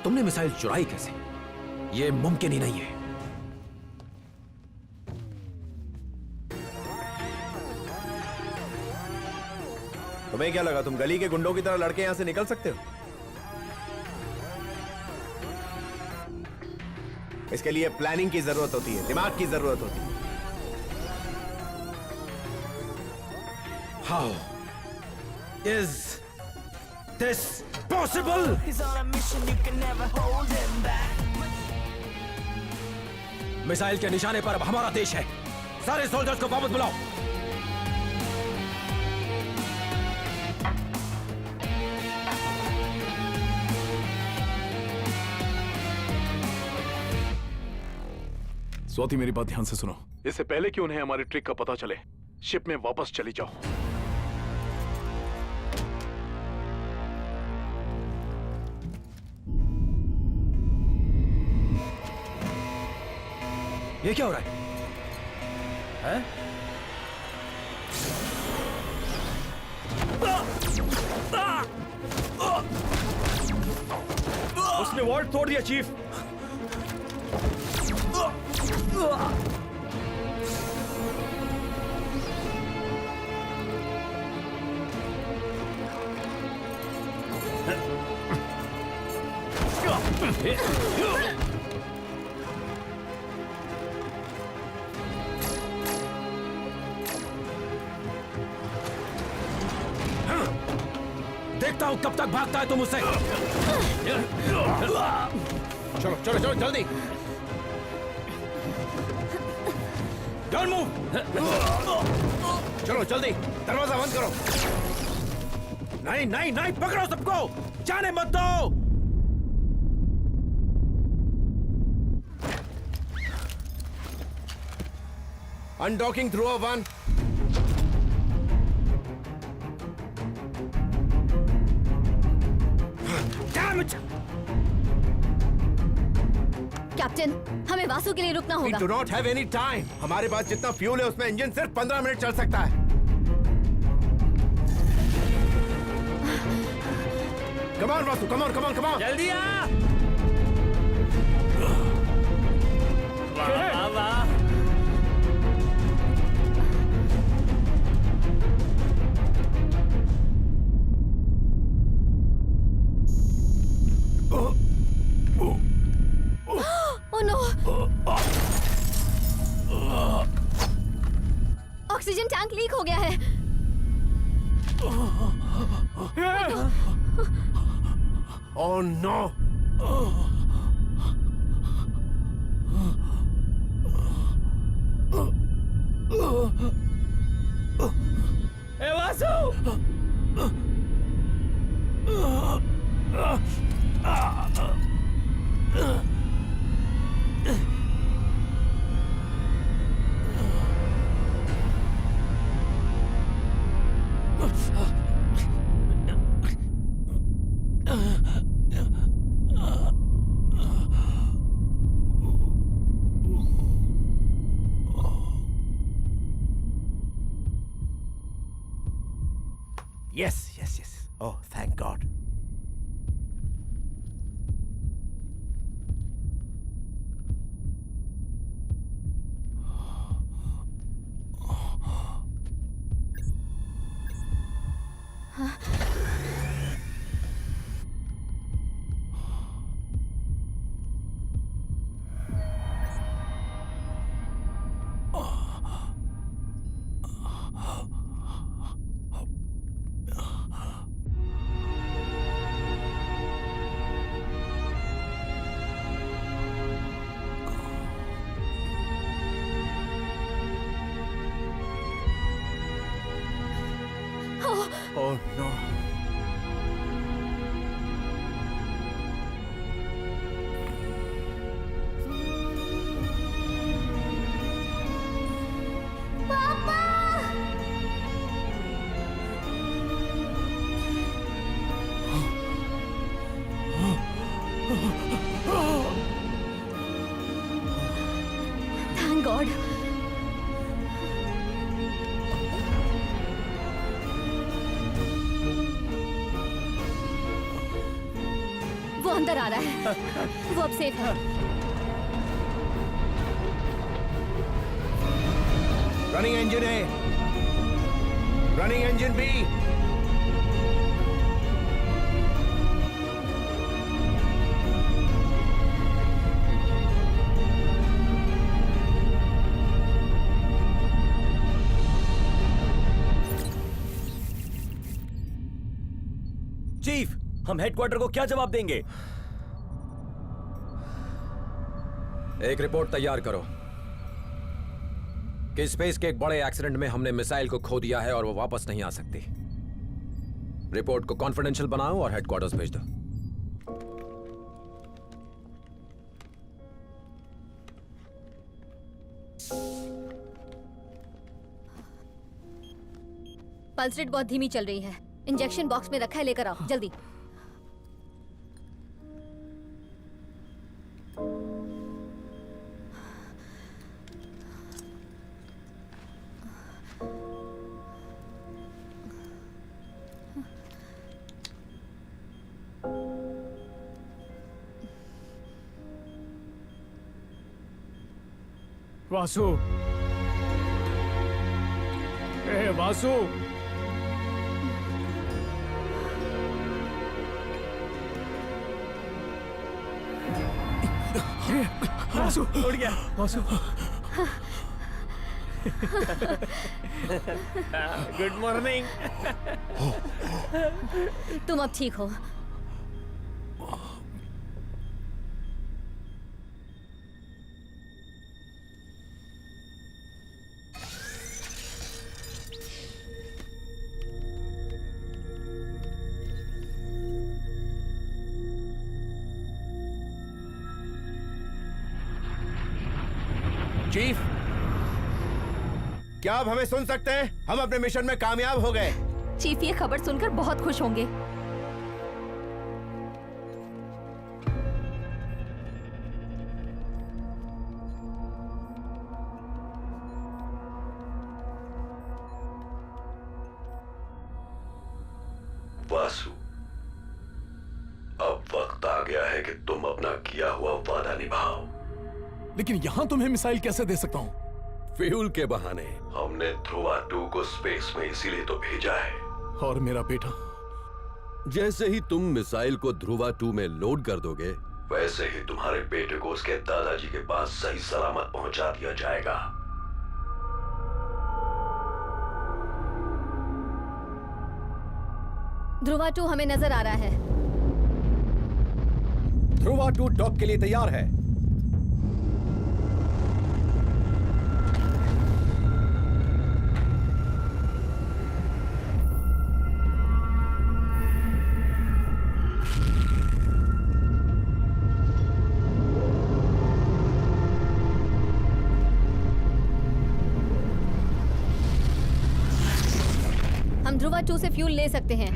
तुमने मिसाइल चुराई कैसे? यह मुमकिन ही नहीं है। तुम्हें क्या लगा तुम गली के गुंडों की तरह लड़के यहां से निकल सकते हो? इसके लिए प्लानिंग की जरूरत होती है, दिमाग की जरूरत होती है। How is this possible? He's on a mission, you can never hold him back. Missile के निशाने पर अब हमारा देश है। सारे सोल्जर्स को वापस बुलाओ। स्वाति मेरी बात ध्यान से सुनो। इससे पहले कि उन्हें हमारे ट्रिक का पता चले, शिप में वापस चली जाओ। ये क्या हो रहा है? हैं? उसने वॉल्ट तोड़ दिया चीफ। देखता हूं कब तक भागता है तुम उससे। चलो चलो चलो जल्दी। Don't move. चलो जल्दी, दरवाजा बंद करो। नहीं नहीं नहीं, पकड़ो सबको, जाने मत दो। Undocking through one. कैप्टन, हमें वासु के लिए रुकना We होगा। do not have any time. हमारे पास जितना फ्यूल है उसमें इंजन सिर्फ 15 मिनट चल सकता है। Come on, Vasu, come on, come on, come on. जल्दी आ। वाह वाह वाह। Oh no! Oxygen tank leak हो गया है। Oh no! ए Vasu! Yes, yes, yes. Oh, thank God. Oh no. Thank God. वो अंदर आ रहा है। वो अब सेफ है। Running engine A. Running engine B. Chief, हम हेडक्वार्टर को क्या जवाब देंगे? एक रिपोर्ट तैयार करो कि स्पेस के एक बड़े एक्सीडेंट में हमने मिसाइल को खो दिया है और वो वापस नहीं आ सकती। रिपोर्ट को कॉन्फिडेंशियल बनाओ और हेडक्वार्टर्स भेज दो। पल्स रेट बहुत धीमी चल रही है। इंजेक्शन बॉक्स में रखा है, लेकर आओ जल्दी। वासु, ए वासु, वासु उड़ गया। Vasu, good morning. तुम अब ठीक हो? चीफ, क्या आप हमें सुन सकते हैं? हम अपने मिशन में कामयाब हो गए। चीफ ये खबर सुनकर बहुत खुश होंगे। वासु, अब वक्त आ गया है कि तुम अपना किया हुआ वादा निभाओ। लेकिन यहां तुम्हें मिसाइल कैसे दे सकता हूं? फ्यूल के बहाने। हमने ध्रुवा 2 को स्पेस में इसीलिए तो भेजा है। और मेरा बेटा? जैसे ही तुम मिसाइल को ध्रुवा 2 में लोड कर दोगे, वैसे ही तुम्हारे बेटे को उसके दादाजी के पास सही सलामत पहुंचा दिया जाएगा। ध्रुवा 2 हमें नजर आ रहा है। ध्रुवा 2 डॉक के लिए तैयार है। हम ध्रुवा 2 से फ्यूल ले सकते हैं।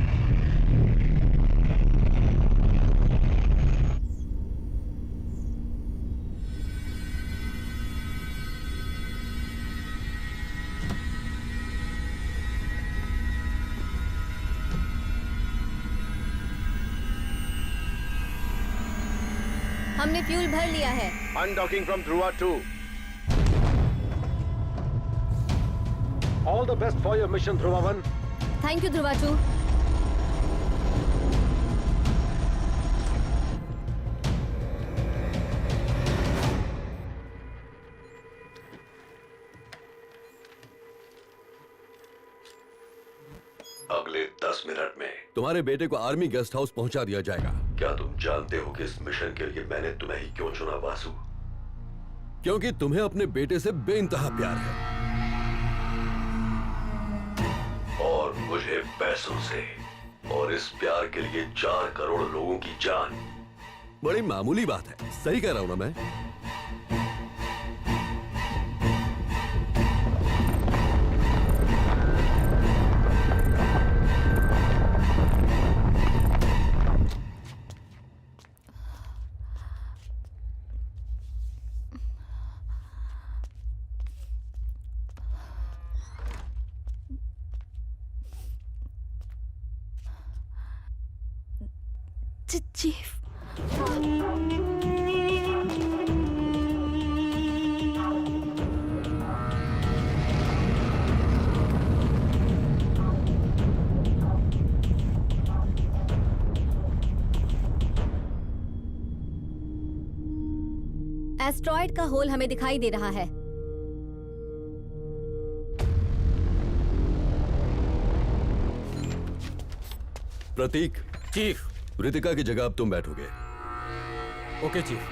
हमने फ्यूल भर लिया है। Undocking from Dhruva 2। All the best for your mission Dhruva 1। Thank you Dhruva 2। अगले 10 मिनट में तुम्हारे बेटे को आर्मी गेस्ट हाउस पहुंचा दिया जाएगा। क्या तुम जानते हो कि इस मिशन के लिए मैंने तुम्हें ही क्यों चुना वासु? क्योंकि तुम्हें अपने बेटे से बेइंतहा प्यार है और मुझे पैसों से, और इस प्यार के लिए 4 करोड़ लोगों की जान। बड़ी मामूली बात है, सही कह रहा हूं ना मैं? चीफ, एस्ट्रॉयड का होल हमें दिखाई दे रहा है। प्रतीक। चीफ। रितिका की जगह अब तुम बैठोगे। Okay chief.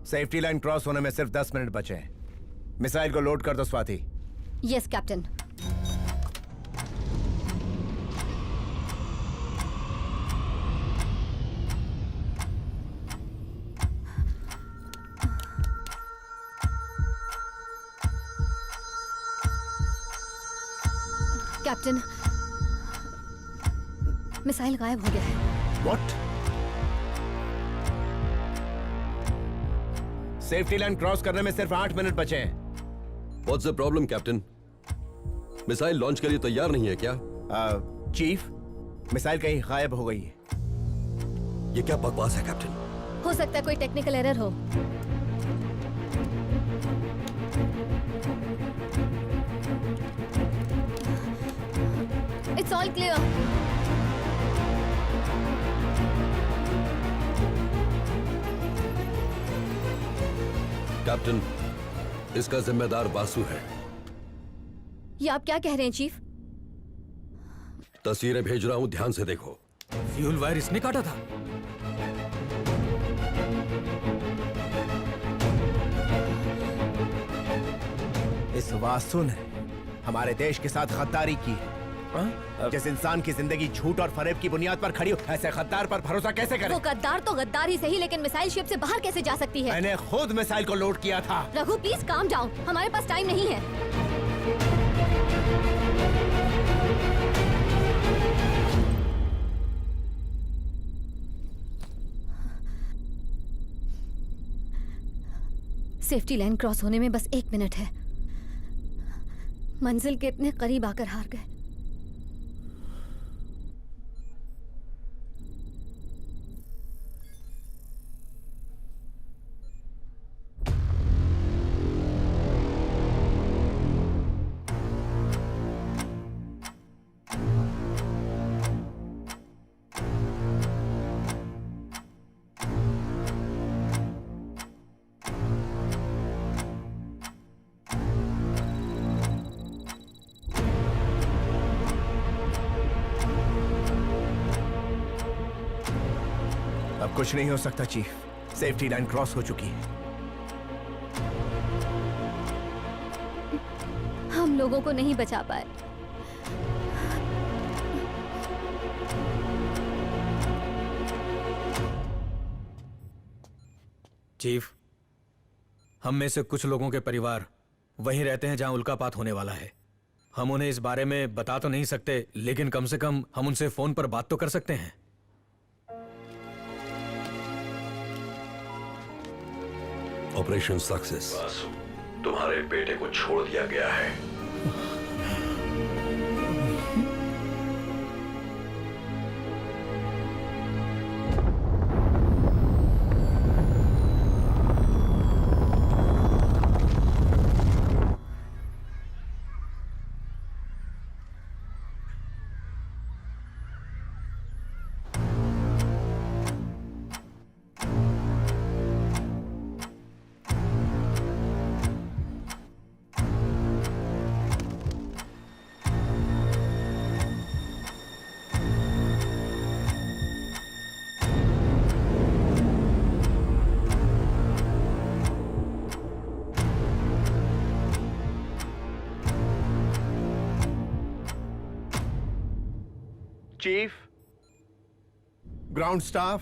Safety line cross होने में सिर्फ 10 मिनट बचे हैं। मिसाइल को लोड कर दो Swati. Yes captain. Captain, missile गायब हो गया है। What? सेफ्टी लाइन क्रॉस करने में सिर्फ 8 मिनट बचे हैं। What's the problem, captain? Missile launch के लिए तैयार नहीं है क्या? चीफ, मिसाइल कहीं गायब हो गई है। ये क्या बकवास है कैप्टन? हो सकता है कोई टेक्निकल एरर हो। It's all clear. कैप्टन, इसका जिम्मेदार वासु है। ये आप क्या कह रहे हैं चीफ? तस्वीरें भेज रहा हूं, ध्यान से देखो। फ्यूल वायर इसने काटा था। इस वासु ने हमारे देश के साथ गद्दारी की है। जिस इंसान की जिंदगी झूठ और फरेब की बुनियाद पर खड़ी हो, ऐसे गद्दार पर भरोसा कैसे करें? वो गद्दार तो गद्दार ही सही, लेकिन मिसाइल शिप से बाहर कैसे जा सकती है? मैंने खुद मिसाइल को लोड किया था। रघु प्लीज काम डाउन, हमारे पास टाइम नहीं है। सेफ्टी लाइन क्रॉस होने में बस 1 मिनट है। मंजिल के इतने करीब आकर हार गए। अब कुछ नहीं हो सकता चीफ, सेफ्टी लाइन क्रॉस हो चुकी है। हम लोगों को नहीं बचा पाए। चीफ, हम में से कुछ लोगों के परिवार वहीं रहते हैं जहां उल्कापात होने वाला है। हम उन्हें इस बारे में बता तो नहीं सकते, लेकिन कम से कम हम उनसे फोन पर बात तो कर सकते हैं। Operation success. तुम्हारे बेटे को छोड़ दिया गया है। चीफ, ग्राउंड स्टाफ,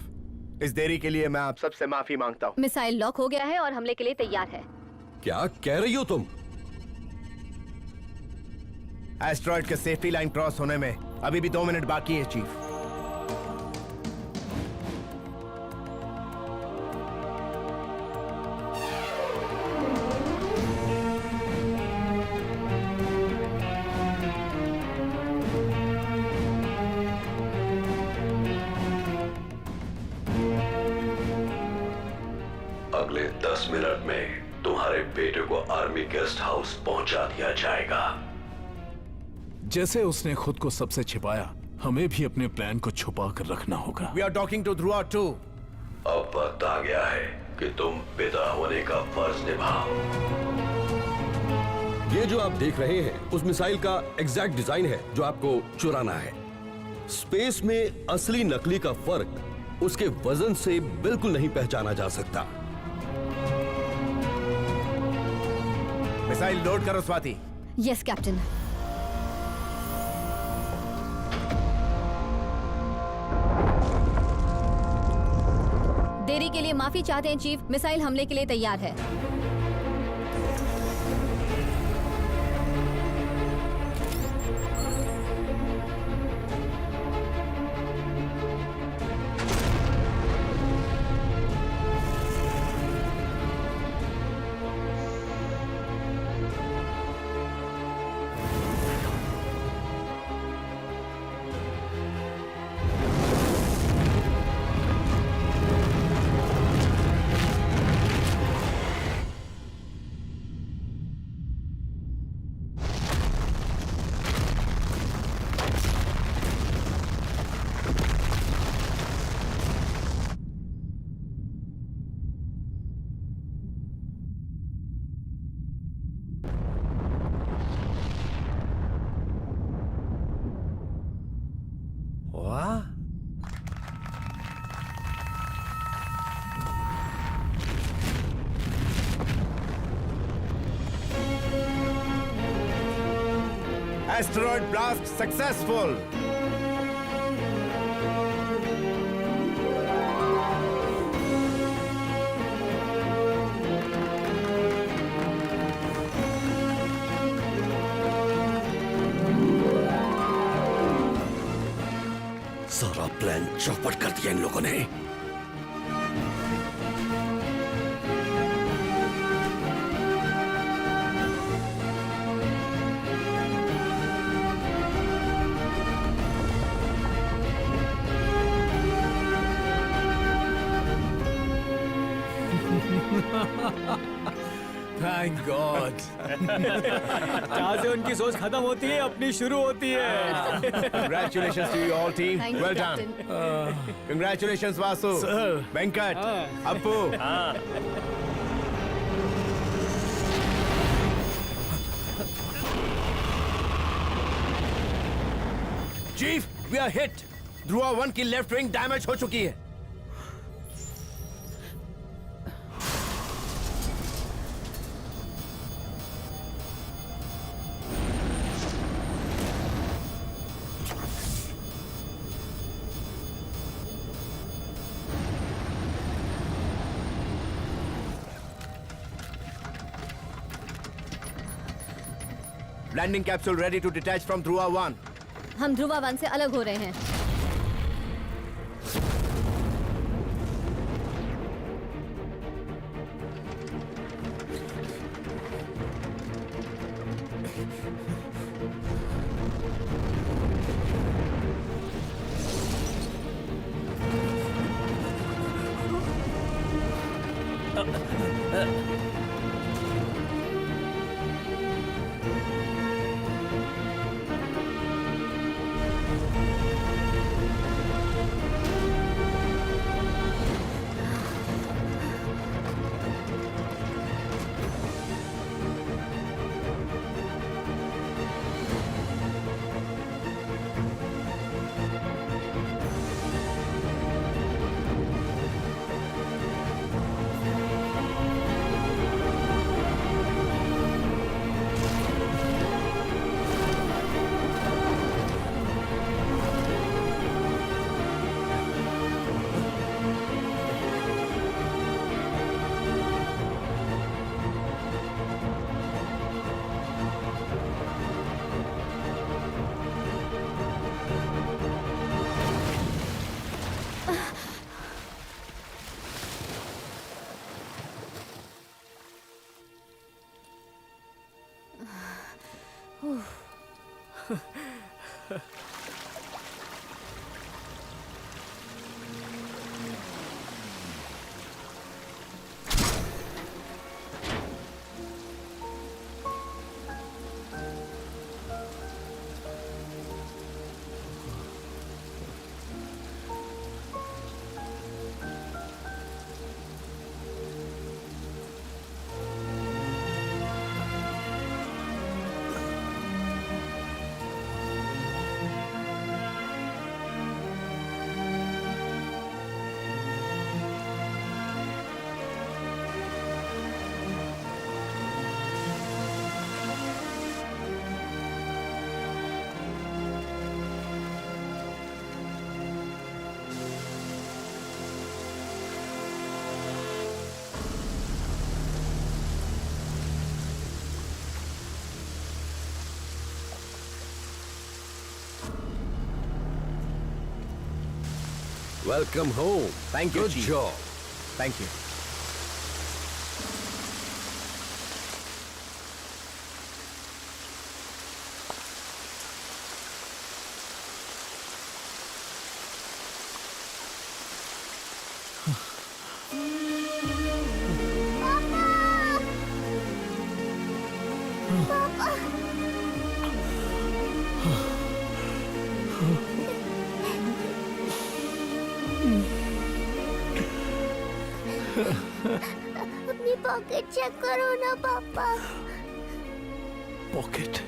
इस देरी के लिए मैं आप सबसे माफी मांगता हूँ। मिसाइल लॉक हो गया है और हमले के लिए तैयार है। क्या कह रही हो तुम? एस्ट्रॉयड के सेफ्टी लाइन क्रॉस होने में अभी भी 2 मिनट बाकी है चीफ। अगले 10 मिनट में तुम्हारे बेटे को आर्मी गेस्ट हाउस पहुंचा दिया जाएगा। जैसे उसने खुद को सबसे छिपाया, हमें भी अपने प्लान को छुपा कर रखना होगा। We are talking to Dhruva too. अब वक्त आ गया है कि तुम पिता होने का फर्ज निभाओ। ये जो आप देख रहे हैं उस मिसाइल का एग्जैक्ट डिजाइन है जो आपको चुराना है। स्पेस में असली नकली का फर्क उसके वजन से बिल्कुल नहीं पहचाना जा सकता। मिसाइल लोड करो स्वाति। Yes captain. देरी के लिए माफी चाहते हैं चीफ, मिसाइल हमले के लिए तैयार है। वाह, एस्टेरॉयड ब्लास्ट सक्सेसफुल। सारा प्लान चौपट कर दिया इन लोगों ने। Thank God. जहाँ से उनकी सोच खत्म होती है अपनी शुरू होती है। Congratulations to you all team. Thank you, Well done. Captain. Congratulations Vasu. Sir. Venkat. Appu. Chief, we are hit. Dhruva 1 की लेफ्ट विंग डैमेज हो चुकी है। Landing capsule ready to detach from Dhruva 1। हम ध्रुवा 1 से अलग हो रहे हैं। Welcome home. Thank you, Good Chief. job. Thank you. अपनी पॉकेट चेक करो ना पापा। Pocket?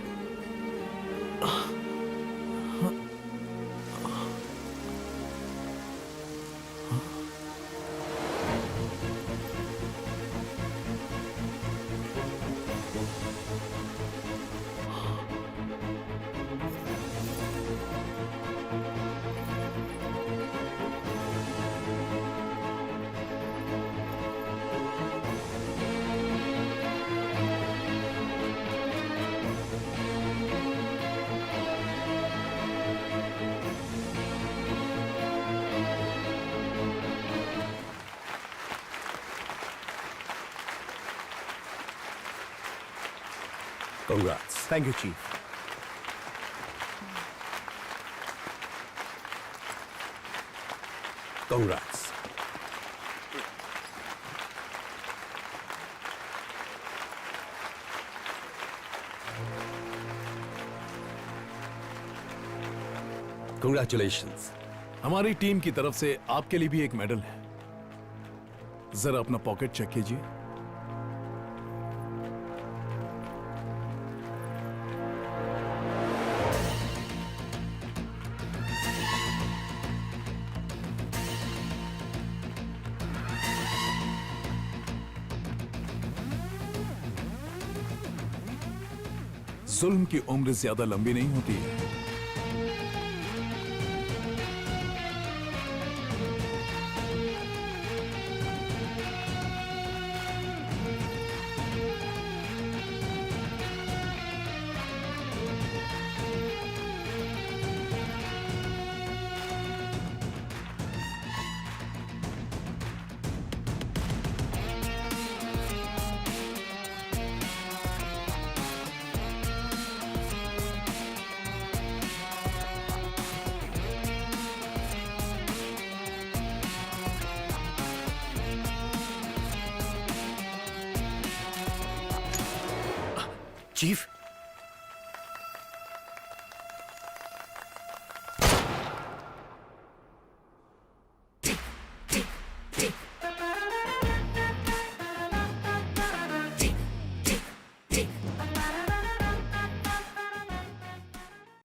Congrats. Thank you chief. Congrats. Congratulations. हमारी टीम की तरफ से आपके लिए भी एक मेडल है। जरा अपना पॉकेट चेक कीजिए। जुल्म की उम्र ज्यादा लंबी नहीं होती है। चीफ,